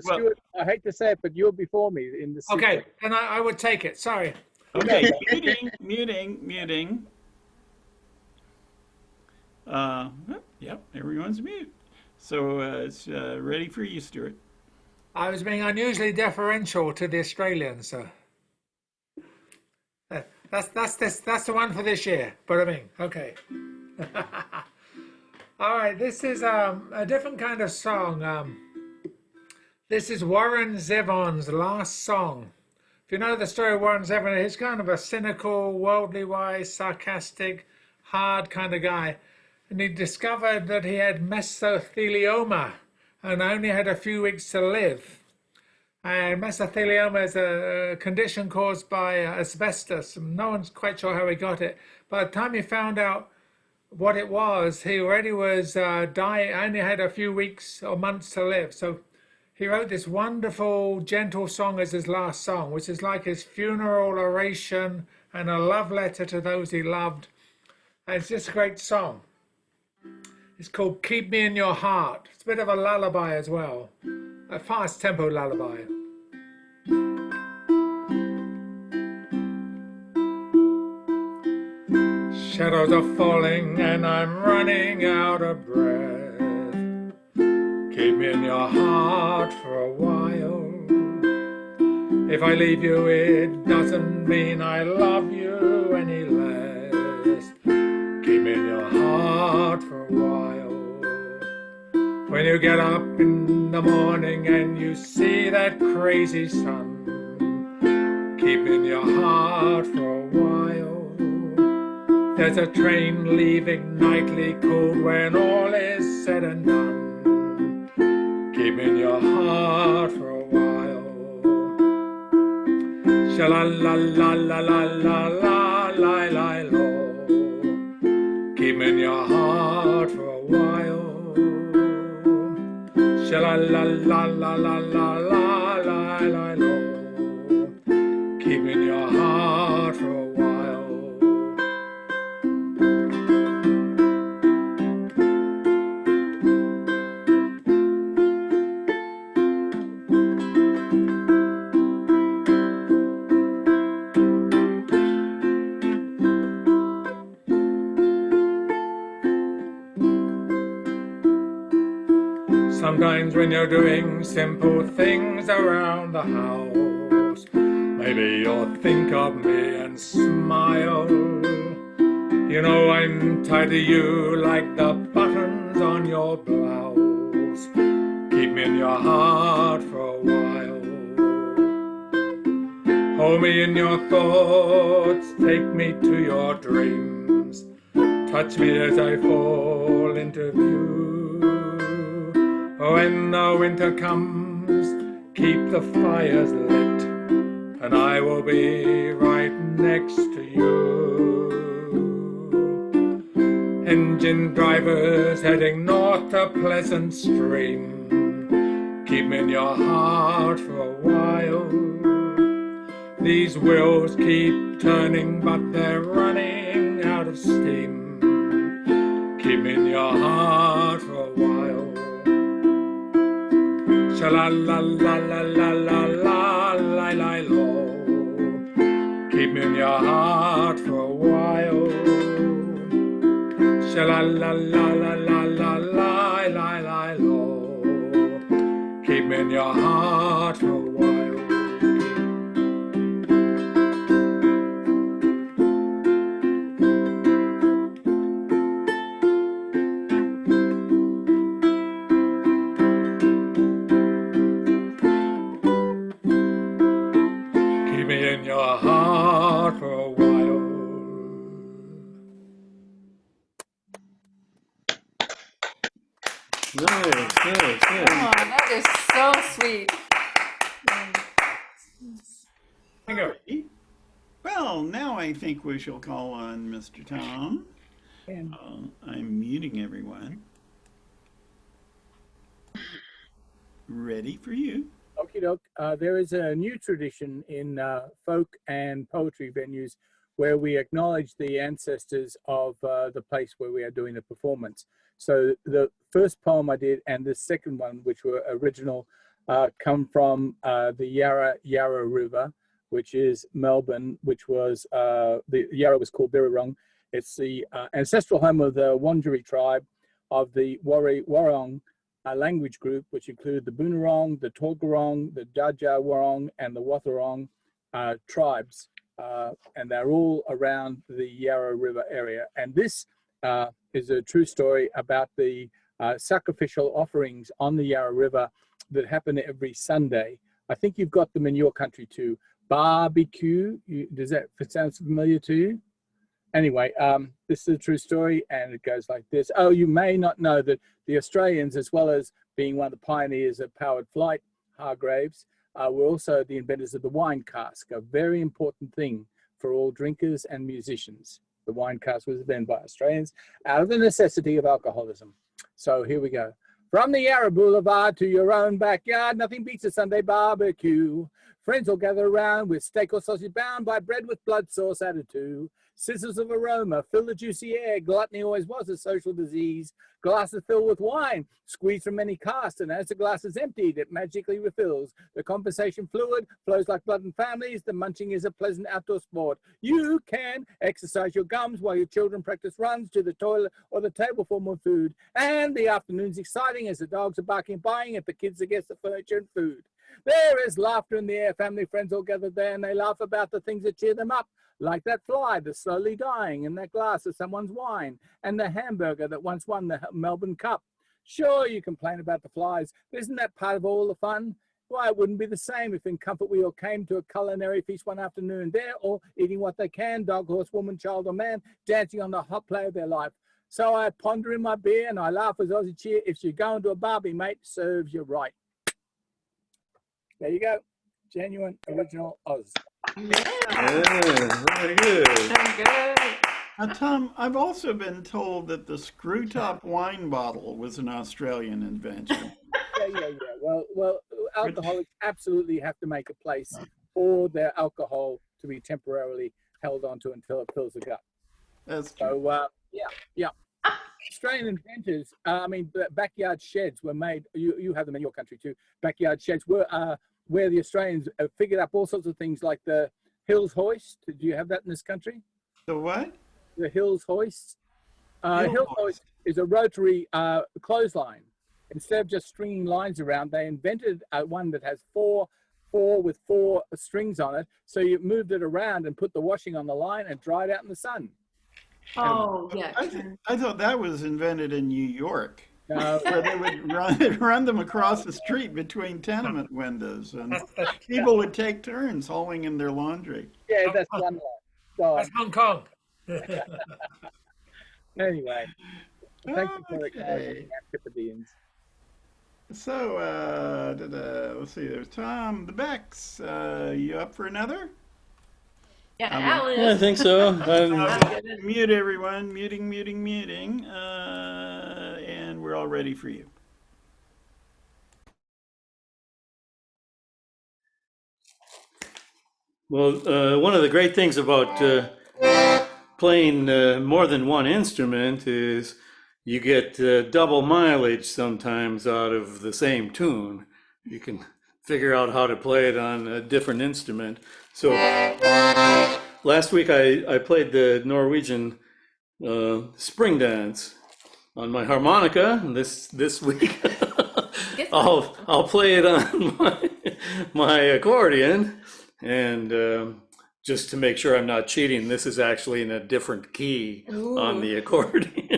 Stuart, I hate to say it, but you're before me in the sequence. Okay, then I would take it. Sorry. Okay, muting. Yep, everyone's mute. So it's ready for you, Stuart. I was being unusually deferential to the Australians, so that's the one for this year. But I mean, okay. All right, this is a different kind of song. This is Warren Zevon's last song. If you know the story of Warren Zevon, he's kind of a cynical, worldly wise, sarcastic, hard kind of guy. And he discovered that he had mesothelioma and only had a few weeks to live. And mesothelioma is a condition caused by asbestos. No one's quite sure how he got it. By the time he found out what it was, he already was dying, only had a few weeks or months to live. So he wrote this wonderful, gentle song as his last song, which is like his funeral oration and a love letter to those he loved. And it's just a great song. It's called Keep Me in Your Heart. It's a bit of a lullaby as well, a fast tempo lullaby. Shadows are falling and I'm running out of breath. Keep me in your heart for a while. If I leave you, it doesn't mean I love you any less. Keep me in your heart for a while. When you get up in the morning and you see that crazy sun, keep me in your heart for a while. There's a train leaving nightly cold when all is said and done. Keep me in your heart for a while. Sha-la-la-la-la-la-la-la-la-la-lo. Keep me in your heart for a while. Sha-la-la-la-la-la-la-la-la-lo. Keep me in your heart for a while. Sometimes when you're doing simple things around the house, maybe you'll think of me and smile. You know I'm tied to you like the buttons on your blouse. Keep me in your heart for a while. Hold me in your thoughts, take me to your dreams. Touch me as I fall into view. When the winter comes, keep the fires lit, and I will be right next to you. Engine drivers heading north to Pleasant Stream, keep me in your heart for a while. These wheels keep turning, but they're running out of steam. Keep me in your heart for a while. Sha-la-la-la-la-la-la-la-la-la-lo. Keep me in your heart for a while. Sha-la-la-la-la-la-la-la-la-lo. Keep me in your heart for a while. In your heart for a while. Nice. Oh, that is so sweet. Well, now I think we shall call on Mr. Tom. I'm muting everyone. Ready for you. Okie doke. There is a new tradition in folk and poetry venues where we acknowledge the ancestors of the place where we are doing the performance. So the first poem I did and the second one, which were original, come from the Yarra River, which is Melbourne, which was, the Yarra was called Birurang. It's the ancestral home of the Wurundjeri tribe of the Birurang language group, which include the Boonwurrung, the Torgorong, the Dja-Wurrung, and the Wathaurong tribes, and they're all around the Yarra River area. And this is a true story about the sacrificial offerings on the Yarra River that happen every Sunday. I think you've got them in your country too. Barbecue, does that sound familiar to you? Anyway, this is a true story, and it goes like this. Oh, you may not know that the Australians, as well as being one of the pioneers of powered flight, Hargraves, were also the inventors of the wine cask, a very important thing for all drinkers and musicians. The wine cask was invented by Australians out of the necessity of alcoholism. So here we go. From the Yarra Boulevard to your own backyard, nothing beats a Sunday barbecue. Friends will gather around with steak or sausage bound by bread with blood sauce added to. Scissors of aroma fill the juicy air. Gluttony always was a social disease. Glasses filled with wine, squeezed from many casks, and as the glass is emptied, it magically refills. The conversation fluid flows like blood in families. The munching is a pleasant outdoor sport. You can exercise your gums while your children practice runs to the toilet or the table for more food. And the afternoon's exciting as the dogs are barking and buying at the kids against the furniture and food. There is laughter in the air. Family, friends all gathered there, and they laugh about the things that cheer them up. Like that fly that's slowly dying in that glass of someone's wine, and the hamburger that once won the Melbourne Cup. Sure, you complain about the flies, but isn't that part of all the fun? Why, it wouldn't be the same if in comfort we all came to a culinary feast one afternoon. They're all eating what they can, dog, horse, woman, child, or man, dancing on the hot play of their life. So I ponder in my beer and I laugh as Aussie cheer. If you're going to a barbie, mate, serves you right. There you go. Genuine, original Oz. Yeah, very good. Very good. Tom, I've also been told that the screw top wine bottle was an Australian invention. Yeah. Well, alcoholics absolutely have to make a place for their alcohol to be temporarily held onto until it fills the gut. That's true. So, yeah. Australian inventors, backyard sheds were made, you have them in your country too, backyard sheds were where the Australians figured up all sorts of things like the Hills hoist. Do you have that in this country? The what? The Hills hoist. Hills hoist is a rotary clothesline. Instead of just stringing lines around, they invented one that has four with four strings on it. So you moved it around and put the washing on the line and dried out in the sun. Oh, yeah. I thought that was invented in New York. No. Where they would run them across the street between tenement windows, and people would take turns hauling in their laundry. Yeah, that's one line. That's Hong Kong. Anyway, thank you for Okay. acknowledging Antipodeans. So, let's see, there's Tom, the Becks. You up for another? Yeah, Alice. Yeah, I think so. Mute everyone, muting, and we're all ready for you. Well, one of the great things about playing more than one instrument is you get double mileage sometimes out of the same tune. You can figure out how to play it on a different instrument. So last week I played the Norwegian spring dance on my harmonica. This week I'll play it on my accordion, and just to make sure I'm not cheating, this is actually in a different key on the accordion.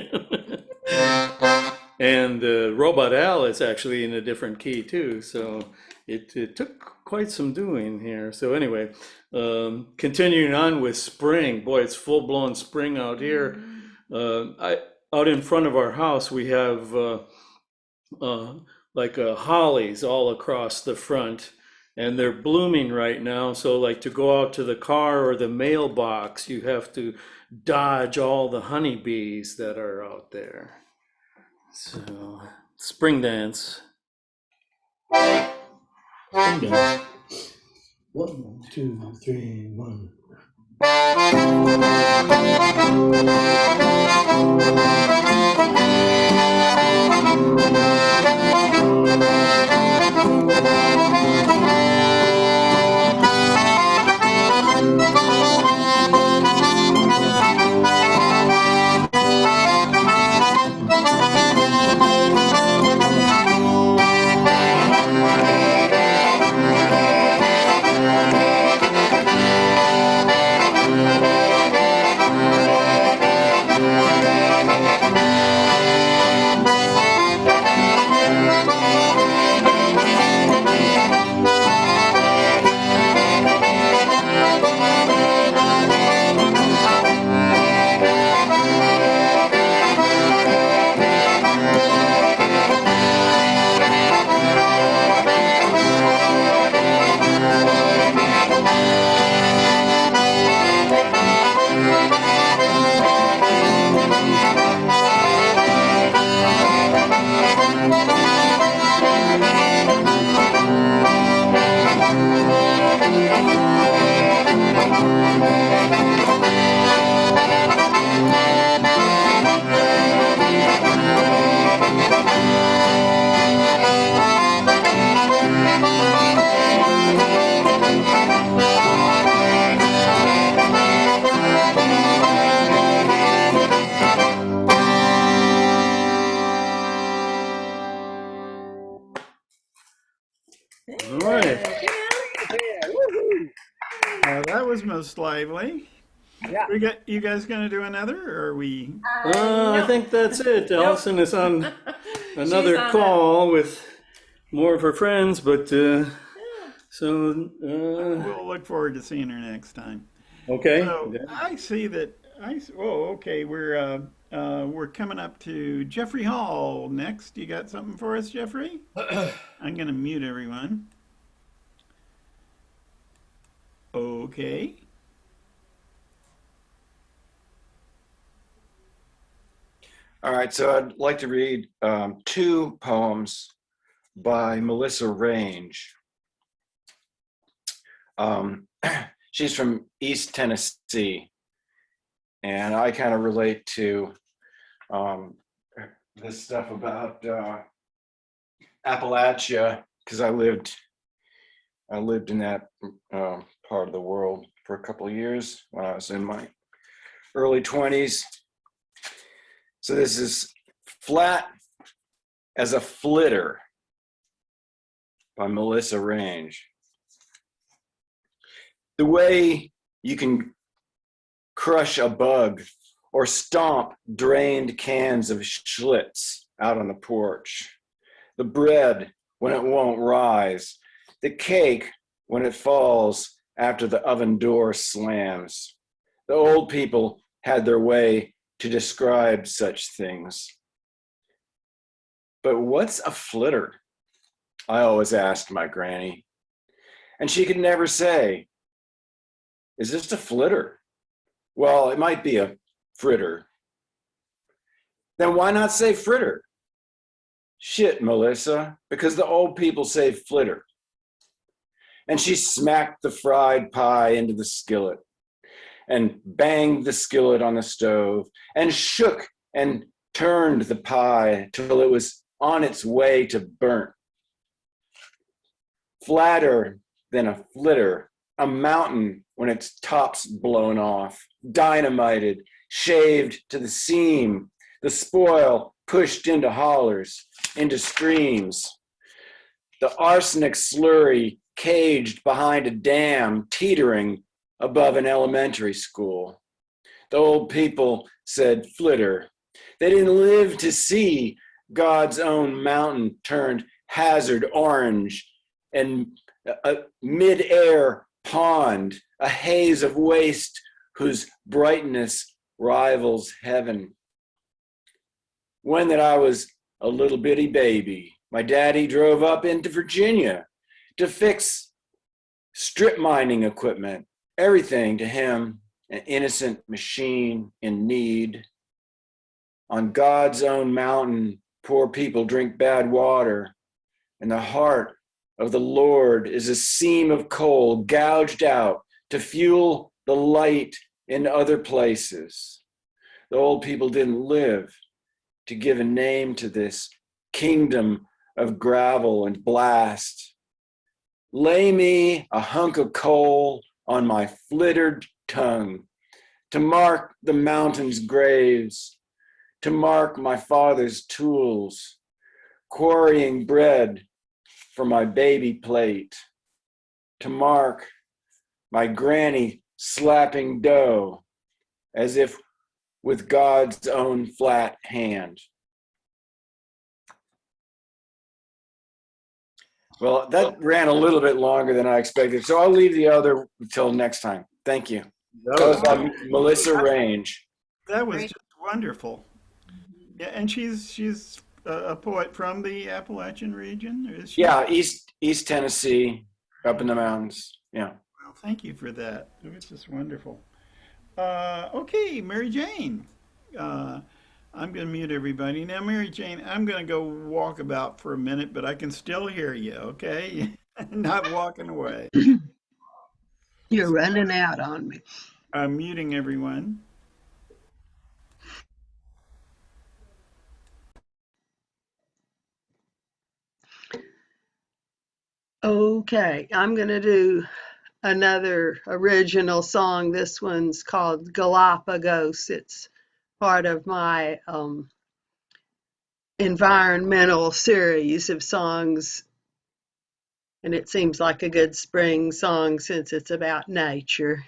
And Robot Al is actually in a different key too, so it took quite some doing here. So anyway, continuing on with spring. Boy, it's full-blown spring out here. Out in front of our house, we have hollies all across the front, and they're blooming right now. So like to go out to the car or the mailbox, you have to dodge all the honeybees that are out there. So, spring dance. Spring dance. 1, 2, 3, 1. All right. Yeah, woohoo! That was most lively. Yeah. You guys going to do another, or are we? I think that's it. Allison is on another on call with more of her friends, but so We'll look forward to seeing her next time. okay. So I see that oh, okay. We're coming up to Jeffrey Hall next. You got something for us, Jeffrey? I'm going to mute everyone. Okay. All right, so I'd like to read two poems by Melissa Range. She's from East Tennessee, and I kind of relate to this stuff about Appalachia because I lived in that part of the world for a couple of years when I was in my early 20s. So this is Flat as a Flitter by Melissa Range. The way you can crush a bug or stomp drained cans of Schlitz out on the porch. The bread when it won't rise. The cake when it falls after the oven door slams. The old people had their way to describe such things. But what's a flitter? I always asked my granny. And she could never say, is this a flitter? Well, it might be a fritter. Then why not say fritter? Shit, Melissa, because the old people say flitter. And she smacked the fried pie into the skillet and banged the skillet on the stove and shook and turned the pie till it was on its way to burnt. Flatter than a flitter, a mountain when its top's blown off, dynamited, shaved to the seam, the spoil pushed into hollers, into streams. The arsenic slurry caged behind a dam, teetering above an elementary school. The old people said flitter. They didn't live to see God's own mountain turned hazard orange and a mid-air pond, a haze of waste whose brightness rivals heaven. When that I was a little bitty baby, my daddy drove up into Virginia to fix strip mining equipment. Everything to him, an innocent machine in need. On God's own mountain, poor people drink bad water, and the heart of the Lord is a seam of coal gouged out to fuel the light in other places. The old people didn't live to give a name to this kingdom of gravel and blast. Lay me a hunk of coal on my flittered tongue, to mark the mountain's graves, to mark my father's tools, quarrying bread for my baby plate, to mark my granny slapping dough, as if with God's own flat hand. Well, that ran a little bit longer than I expected, so I'll leave the other until next time. Thank you. That was by Melissa Range. That was just wonderful. Yeah, and she's a poet from the Appalachian region, or is she? Yeah, East Tennessee, up in the mountains. Yeah. Well, thank you for that. It was just wonderful. Okay, Mary Jane. I'm going to mute everybody. Now, Mary Jane, I'm going to go walk about for a minute, but I can still hear you, okay? Not walking away. You're running out on me. I'm muting everyone. Okay, I'm going to do another original song. This one's called Galapagos. It's part of my environmental series of songs, and it seems like a good spring song since it's about nature.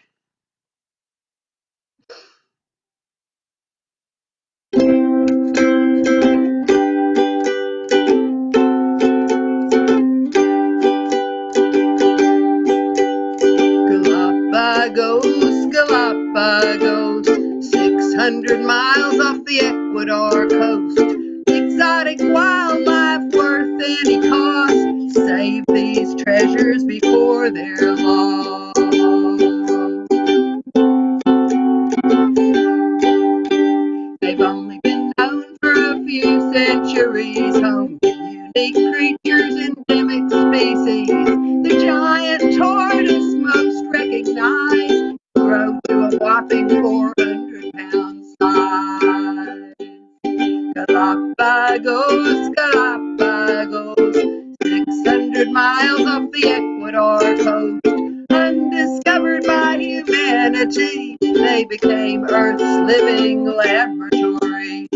Galapagos, Galapagos, 600 miles off the Ecuador coast. Exotic wildlife worth any cost. Save these treasures before they're lost. They've only been known for a few centuries, home to unique creatures, endemic species. The giant tortoise, most recognized, grow to a whopping 400-pound size. Galapagos, Galapagos, 600 miles off the Ecuador coast. Undiscovered by humanity, they became Earth's living laboratory.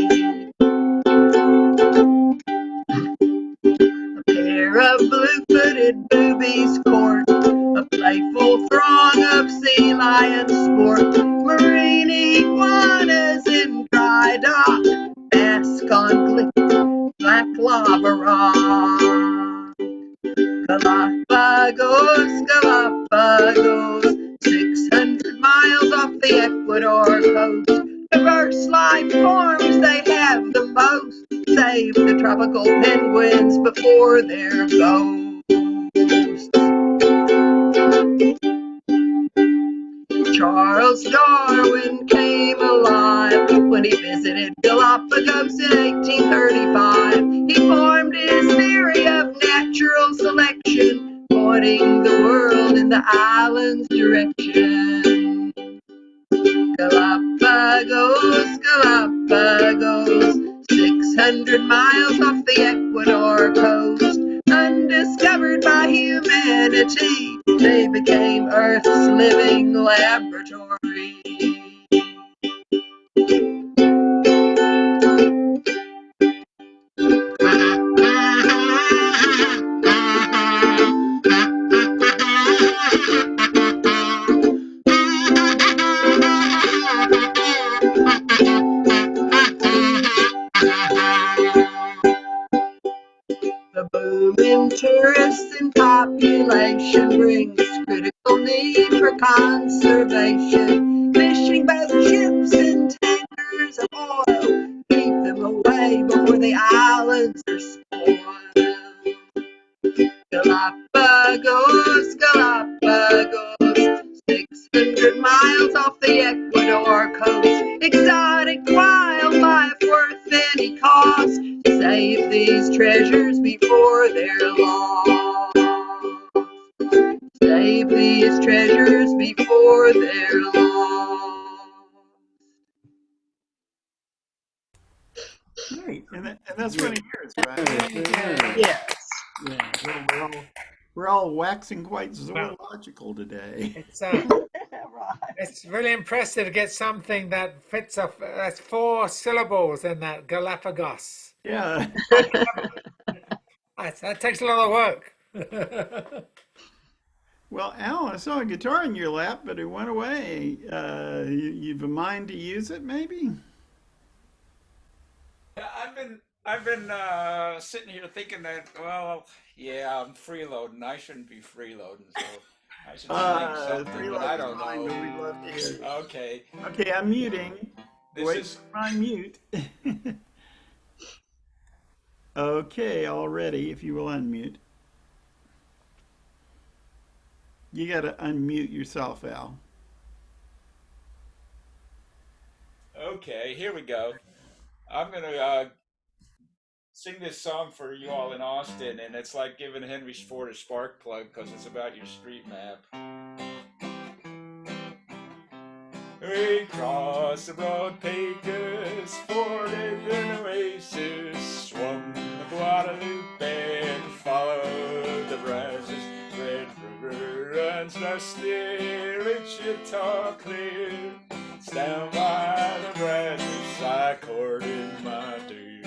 A pair of blue-footed boobies court a playful throng of sea lions sport. Marine iguanas in dry dock bask on glistening black lava rock. Galapagos, Galapagos, 600 miles off the Ecuador coast. Diverse life forms, they have the most. Save the tropical penguins before they're ghosts. Charles Darwin came alive when he visited Galapagos in 1835. He formed his theory of natural selection, pointing the world in the island's direction. Galapagos, Galapagos, 600 miles off the Ecuador coast. Undiscovered by humanity, they became Earth's living laboratory. The booming tourists and population brings critical need for conservation. Fishing boat ships and tankers of oil keep them away before the islands are spoiled. Galapagos, Galapagos, 600 miles off the Ecuador coast. Exotic wildlife worth any cost. Save these treasures before they're lost. Save these treasures before they're lost. Right, and that's one of yours, right? Yes. Yeah, well, we're all waxing quite zoological today. It's Right. it's really impressive to get something that fits that's 4 syllables in that Galapagos. Yeah. That takes a lot of work. Well, Al, I saw a guitar in your lap, but it went away. You've a mind to use it, maybe? Yeah, I've been sitting here thinking that, well, yeah, I'm freeloading. I shouldn't be freeloading, so I should sing something, but I Freeloading's don't fine, but know. we'd love to hear it. Okay, Okay, I'm muting. this Wait is for my mute. Okay, all ready, if you will unmute. You got to unmute yourself, Al. okay. Here we go. I'm gonna sing this song for you all in Austin, and it's like giving Henry Ford a spark plug because it's about your street map. We crossed the broad Pegasus, forded an oasis, swung the Guadalupe, and followed the Brazos. Red River runs dusty, Wichita clear. Down by the Brazos, I courted my dear.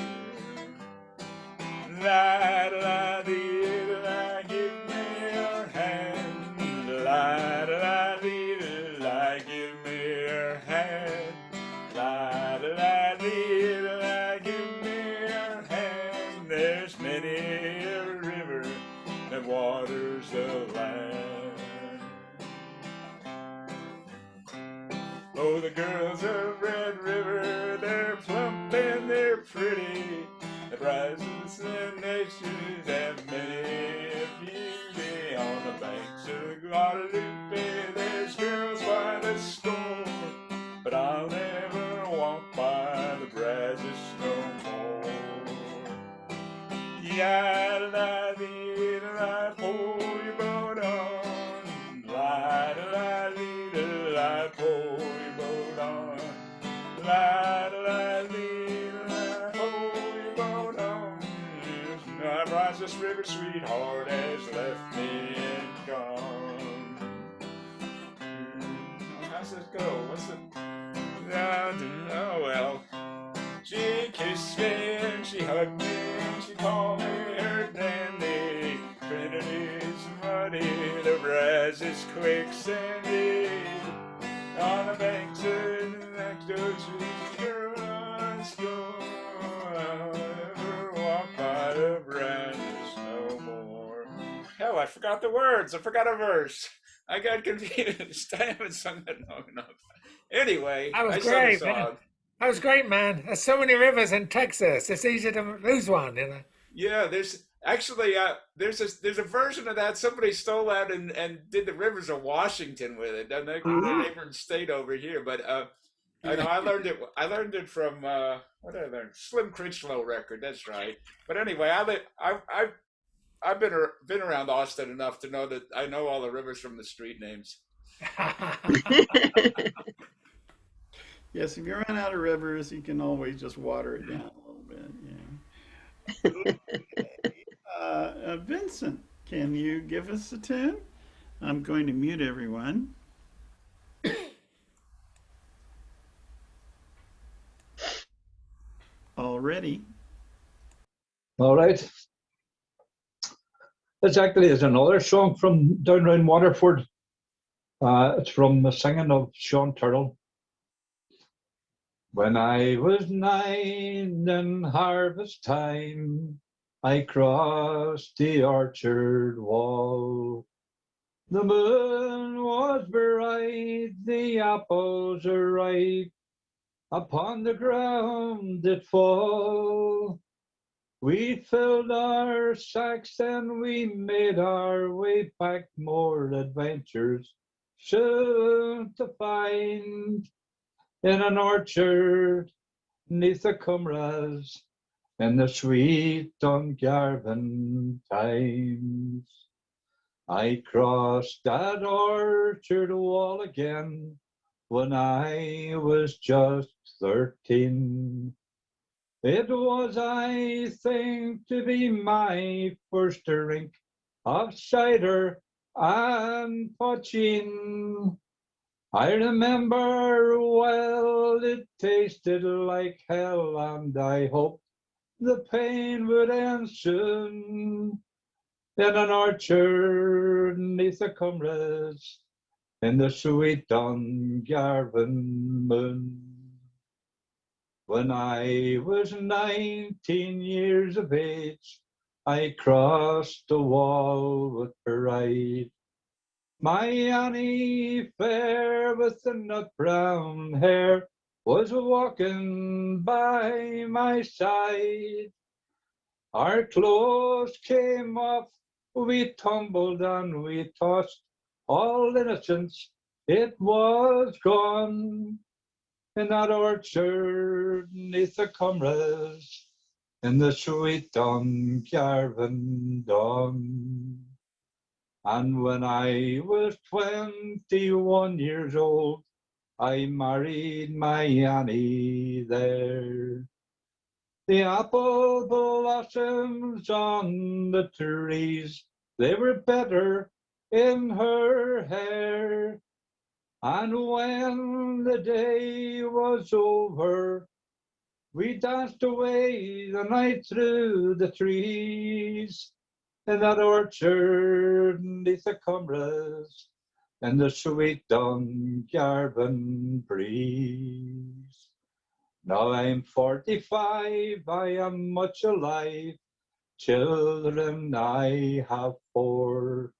La-da-la-dee-da-la, give me your hand. La-da-la-dee-da-la, give me your hand. La-da-la-dee-da-la, give me your hand. There's many a river that waters the land. Oh, the girls of Red River, they're plump and they're pretty. The Brazos and nations have many a beauty. On the banks of Guadalupe, there's girls by the score. But I'll never walk by the Brazos no more. Ya-da-da-dee-da-da, pull your boat on. La-da-da-dee-da-da, pull your boat on. La-da-da-dee-da-da, pull your boat on. My Brazos River sweetheart has left me and gone. How's this go? What's the... Oh, well. She kissed me and she hugged me and she called me her dandy. Trinity's muddy, the Brazos quicksandy. On the banks of the next ocean, girls go. I'll never walk by the Brazos no more. Hell, I forgot the words. I forgot a verse. I got confused. I haven't sung that long enough. Anyway, That was I sung a great, song. man. That was great, man. There's so many rivers in Texas. It's easy to lose one, you know. Yeah, there's actually there's a version of that. Somebody stole that and did the rivers of Washington with it. And they the neighboring state over here. But I know I learned it from what did I learn? Slim Critchlow record. That's right. But anyway, I've been around Austin enough to know that I know all the rivers from the street names. Yes, if you run out of rivers, you can always just water it down a little bit. Yeah. Vincent, can you give us a tune? I'm going to mute everyone. Already. All right. This actually is another song from down around Waterford. It's from the singing of Sean Turtle. When I was 9 in harvest time, I crossed the orchard wall. The moon was bright, the apples are ripe, upon the ground did fall. We filled our sacks and we made our way back, more adventures soon to find. In an orchard, 'neath the cumras, in the sweet Dungarvan times. I crossed that orchard wall again when I was just 13. It was, I think, to be my first drink of cider and poaching. I remember well it tasted like hell, and I hoped the pain would end soon. In an orchard 'neath the cumras, in the sweet Dungarvan moon. When I was 19 years of age, I crossed the wall with pride. My Annie fair with the nut brown hair was walking by my side. Our clothes came off, we tumbled and we tossed, all innocence, it was gone. In that orchard 'neath the cumras, in the sweet Dungarvan dawn. And when I was 21 years old, I married my Annie there. The apple blossoms on the trees, they were better in her hair. And when the day was over, we danced away the night through the trees in that orchard neath the cumbraes and the sweet Dungarvan breeze. Now I'm 45, I am much alive. Children I have 4.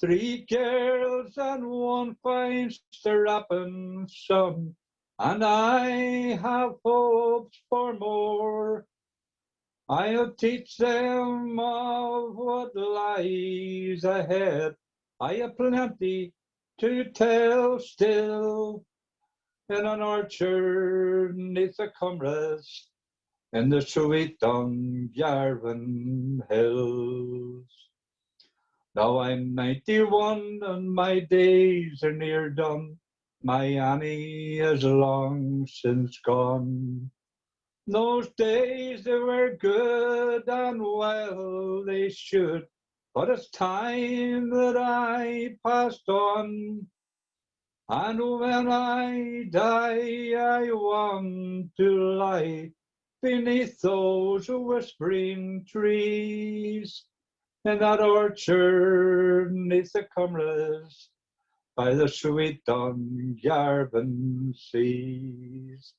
3 girls and 1 fine strapping son, and I have hopes for more. I'll teach them of what lies ahead. I have plenty to tell still. In an orchard neath the cumbraes, in the sweet Dungarvan hills. Now I'm 91 and my days are near done. My Annie is long since gone. Those days they were good and well they should, but it's time that I passed on. And when I die, I want to lie beneath those whispering trees, in that orchard neath the cumbraes, by the sweet Dungarvan seas.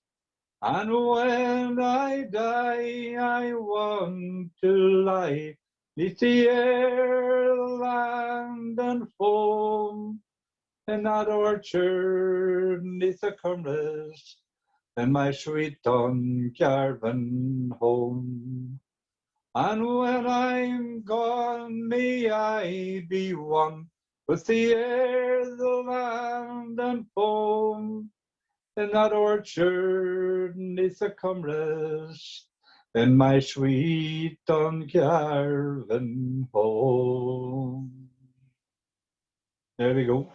And when I die, I want to lie neath the air, land and foam, in that orchard neath the cumbraes, in my sweet Dungarvan home. And when I'm gone, may I be one with the air, the land and foam, in that orchard neath the cumbraes, in my sweet Dungarvan home. There we go.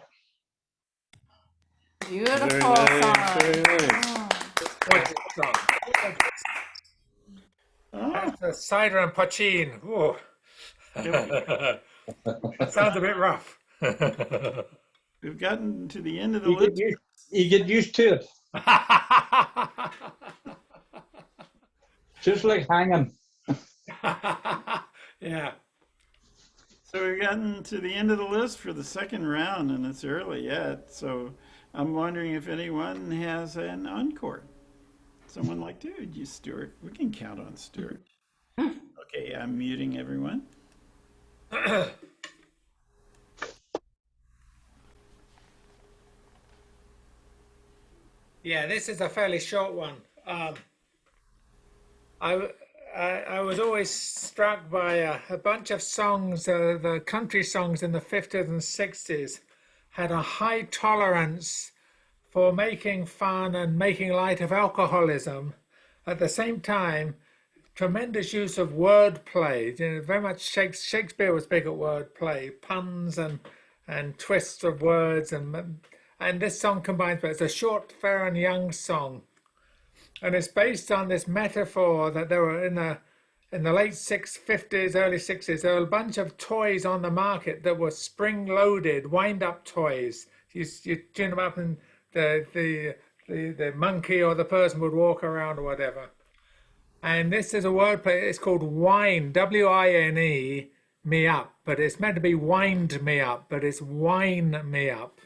Beautiful Very song. nice, very nice. Gorgeous song. Oh, That's a cider and pochine. Ooh. That sounds a bit rough. we've gotten to the end of the You list. get used to it, just like hanging. Yeah. So we've gotten to the end of the list for the second round, and it's early yet. So I'm wondering if anyone has an encore. Someone like to? You, Stuart. We can count on Stuart. Okay, I'm muting everyone. Yeah, this is a fairly short one. I was always struck by a bunch of songs, the country songs in the 50s and 60s had a high tolerance for making fun and making light of alcoholism. At the same time, tremendous use of wordplay. You know, very much Shakespeare was big at wordplay, puns and twists of words, and this song combines. But it's a short, fair and young song, and it's based on this metaphor that there were in the late 50s, early 60s, there were a bunch of toys on the market that were spring-loaded, wind-up toys. You tune them up, and the monkey or the person would walk around or whatever. And this is a wordplay. It's called Wine, W-I-N-E, me up. But it's meant to be wind me up, but it's wine me up.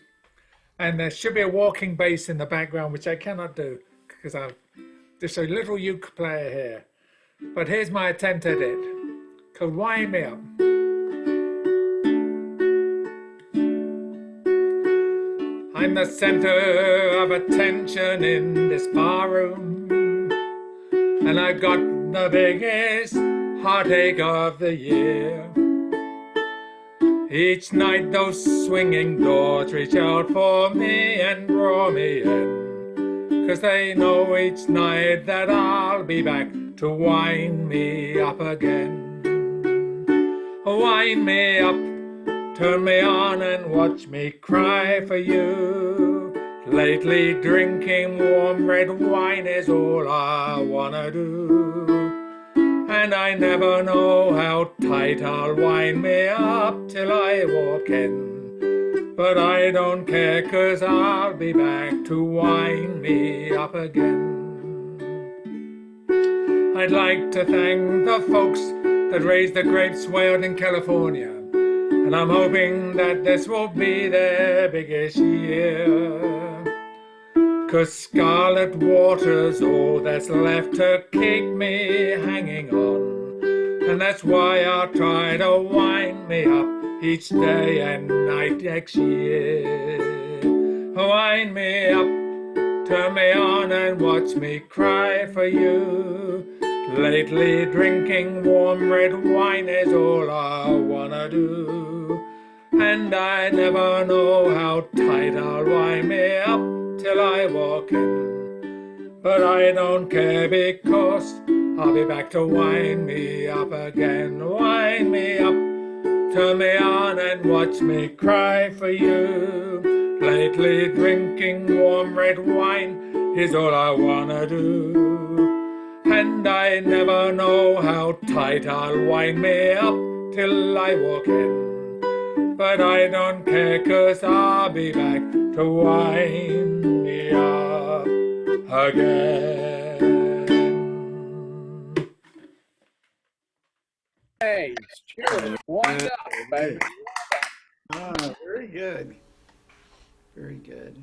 And there should be a walking bass in the background, which I cannot do because I'm just a little uke player here. But here's my attempt at it, called Wine Me Up. I'm the center of attention in this bar room, and I've got the biggest heartache of the year. Each night those swinging doors reach out for me and draw me in, 'cause they know each night that I'll be back to wind me up again. Wind me up, turn me on and watch me cry for you. Lately drinking warm red wine is all I wanna do. And I never know how tight I'll wind me up till I walk in. But I don't care, 'cause I'll be back to wind me up again. I'd like to thank the folks that raised the grapes way out in California, and I'm hoping that this will be their biggest year. 'Cause scarlet water's all that's left to keep me hanging on, and that's why I'll try to wind me up each day and night next year. Wind me up, turn me on and watch me cry for you. Lately drinking warm red wine is all I wanna do. And I never know how tight I'll wind me up till I walk in. But I don't care, because I'll be back to wind me up again. Wind me up, turn me on and watch me cry for you. Lately drinking warm red wine is all I wanna do. And I never know how tight I'll wind me up till I walk in. But I don't care, 'cause I'll be back to wind me up again. Hey, Stuart, wind up, baby. Ah, very good. Very good.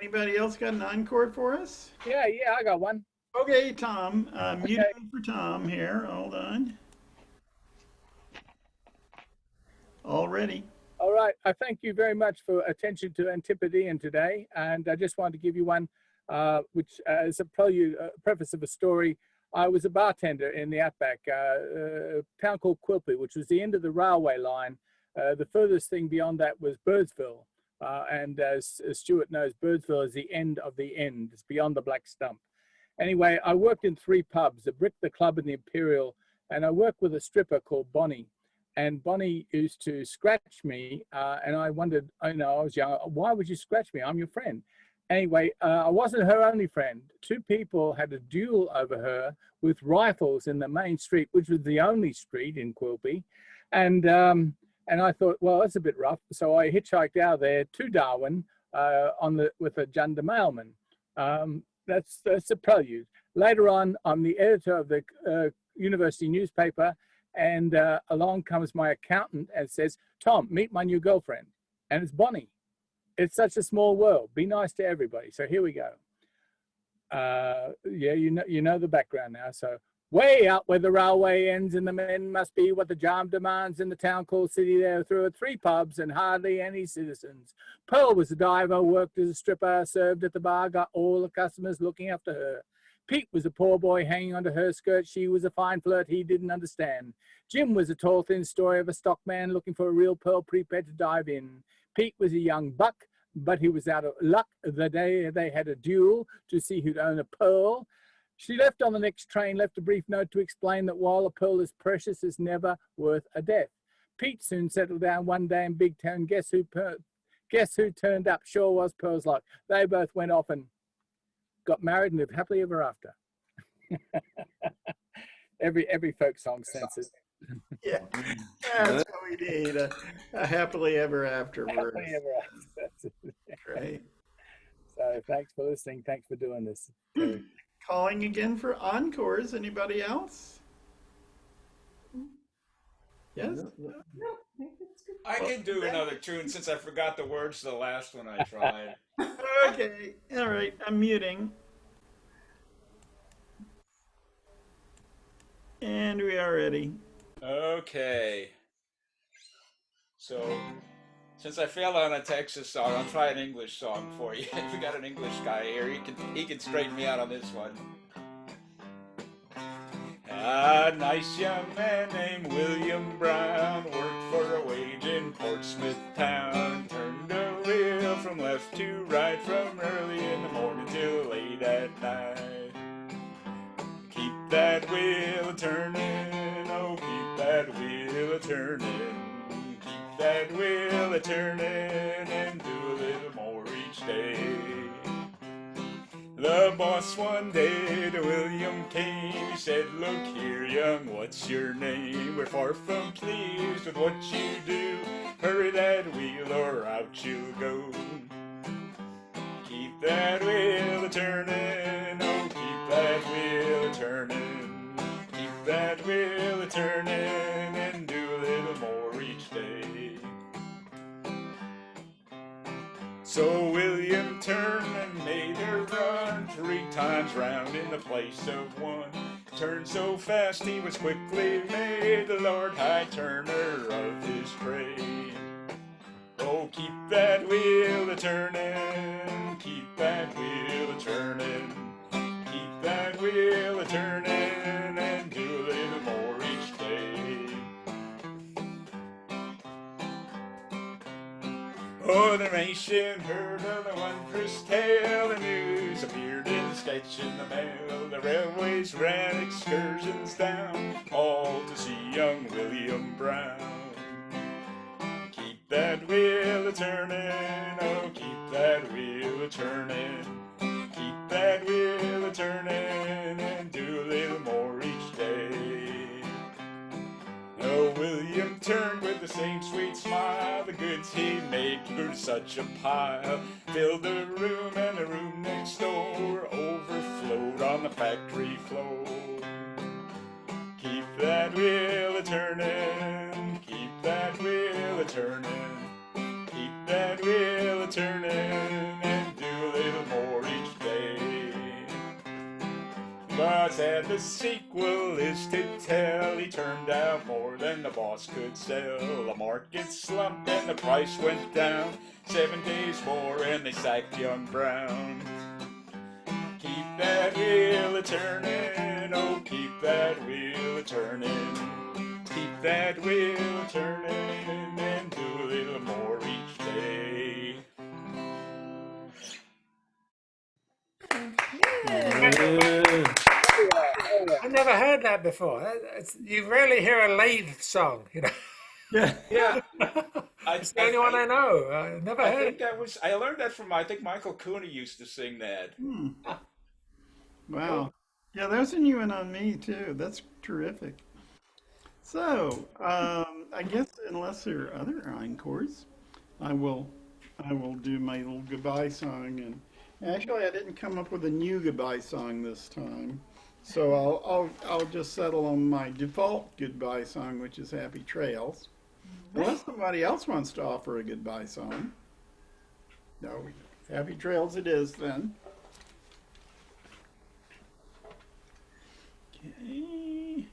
Anybody else got an encore for us? Yeah, I got one. Okay, Tom. Muting Okay. for Tom here. Hold on. All ready. All right. I thank you very much for attention to Antipodean today. And I just wanted to give you one, which is a preface of a story. I was a bartender in the outback, a town called Quilpie, which was the end of the railway line. The furthest thing beyond that was Birdsville. And as Stuart knows, Birdsville is the end of the end. It's beyond the Black Stump. Anyway, I worked in 3 pubs, the Brick, the Club, and the Imperial. And I worked with a stripper called Bonnie. And Bonnie used to scratch me, and I wondered, I was young, why would you scratch me? I'm your friend. Anyway, I wasn't her only friend. 2 people had a duel over her with rifles in the main street, which was the only street in Quilpie. And I thought, well, that's a bit rough. So I hitchhiked out there to Darwin with a Junda mailman. That's a prelude. Later on, I'm the editor of the university newspaper. And along comes my accountant and says, Tom, meet my new girlfriend. And it's Bonnie. It's such a small world. Be nice to everybody. So here we go. Yeah, you know the background now. So way out where the railway ends and the men must be what the job demands in the town called city there through 3 pubs and hardly any citizens. Pearl was a diver, worked as a stripper, served at the bar, got all the customers looking after her. Pete was a poor boy hanging onto her skirt. She was a fine flirt he didn't understand. Jim was a tall, thin story of a stockman looking for a real pearl prepared to dive in. Pete was a young buck, but he was out of luck the day they had a duel to see who'd own a pearl. She left on the next train, left a brief note to explain that while a pearl is precious, it's never worth a death. Pete soon settled down one day in Big Town. Guess who turned up? Sure was Pearl's luck. They both went off and got married and lived happily ever after. every folk song senses. Yeah, that's what we need. A happily ever after word. Happily ever after. Right. So thanks for listening. Thanks for doing this. Calling again for encores. Anybody else? Yes? I can do another tune since I forgot the words to the last one I tried. Okay. All right. I'm muting. And we are ready. Okay. So, since I failed on a Texas song, I'll try an English song for you. If we got an English guy here, he can straighten me out on this one. A nice young man named William Brown worked for a wage in Portsmouth town. Turned a wheel from left to right from early in the morning till late at night. Keep that wheel a-turning, oh keep that wheel a-turning. Keep that wheel a-turning and do a little more each day. The boss one day to William came. He said, look here, young, what's your name? We're far from pleased with what you do. Hurry that wheel or out you'll go. Keep that wheel a-turning, oh, keep that wheel a-turning. Keep that wheel a-turning and do a little more each day. So William turned and made her run 3 times round in the place of 1. Turned so fast he was quickly made the Lord High Turner of his trade. Oh, keep that wheel a-turning, keep that wheel a-turning, keep that wheel a-turning and do a little more each day. Oh, the nation heard of the wondrous tale. The news appeared in sketch in the mail. The railways ran excursions down, all to see young William Brown. Keep that wheel a-turning, oh, keep that wheel a-turning. Keep that wheel a-turning and do a little more each day. Oh, William turned with the same sweet smile. The goods he made grew to such a pile. Filled the room and the room next door overflowed on the factory floor. Keep that wheel a-turning, keep that wheel a-turning. Keep that wheel a-turning and do a little more each day. But and the sequel is to tell. He turned out more than the boss could sell. The market slumped and the price went down. 7 days more and they sacked young Brown. Keep that wheel a-turning, oh, keep that wheel a-turning. Keep that wheel a-turning and do a little more each day. Yeah. I've never heard that before. You rarely hear a lathe song, you know. Yeah. Yeah, It's the only one I know. I never I heard think it. I learned that from, I think Michael Cooney used to sing that. Hmm. Wow. Yeah, there's a new one on me too. That's terrific. So, I guess unless there are other encores, I will I will do my little goodbye song. And actually, I didn't come up with a new goodbye song this time, so I'll just settle on my default goodbye song, which is Happy Trails. Unless somebody else wants to offer a goodbye song. No, Happy Trails it is then. Okay.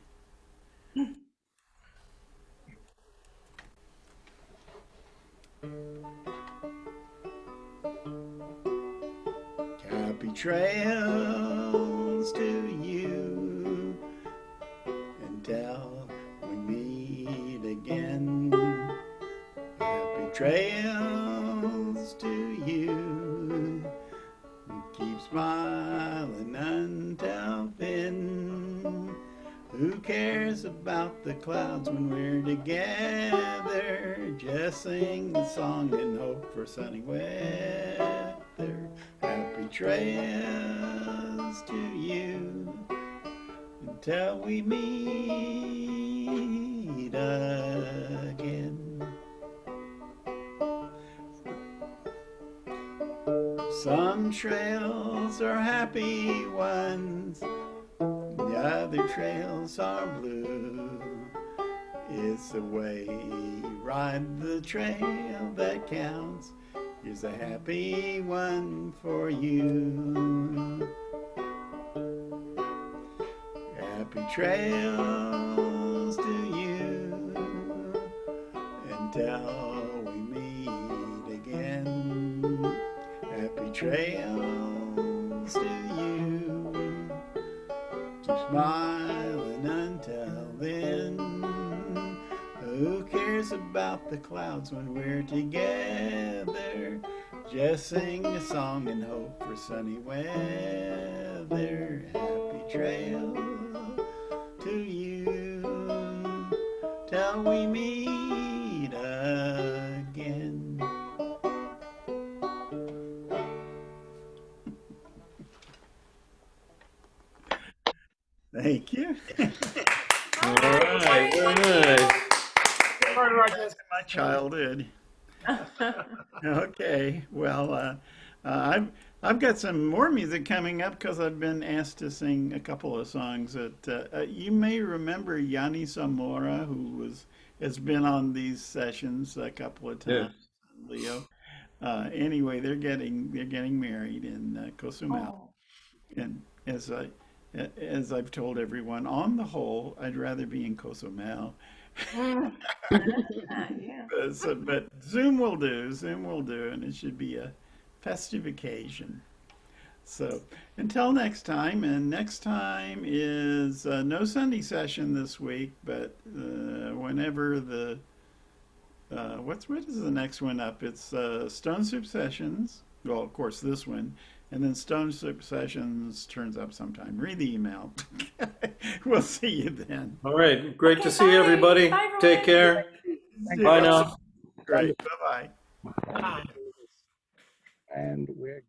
Happy trails to you until we meet again. Happy trails to you. Keep smiling until then. Who cares about the clouds when we're together? Just sing the song and hope for sunny weather. Happy trails to you until we meet again. Some trails are happy ones, the other trails are blue. It's the way you ride the trail that counts. Here's a happy one for you. Happy trails to you until we meet again. Happy trails to you. Keep smiling until then. Who cares about the clouds when we're together? Just sing a song and hope for sunny weather. Happy trail to you till we meet again. Thank you. All right, very nice. My childhood. Okay, well, I've got some more music coming up because I've been asked to sing a couple of songs that you may remember Yanni Zamora, who has been on these sessions a couple of Yeah. times. Leo. Anyway, they're getting married in Cozumel, and as I've told everyone, on the whole, I'd rather be in Cozumel. Yeah. But Zoom will do. Zoom will do, and it should be a festive occasion. So until next time, and next time is no Sunday session this week, but whenever the what is the next one up? It's Stone Soup Sessions. Well, of course, this one, and then Stone Soup Sessions turns up sometime. Read the email. We'll see you then. All right, great to Okay, see bye. everybody. Bye, everyone. Take care. Bye now. Great. Bye bye. Bye. And we're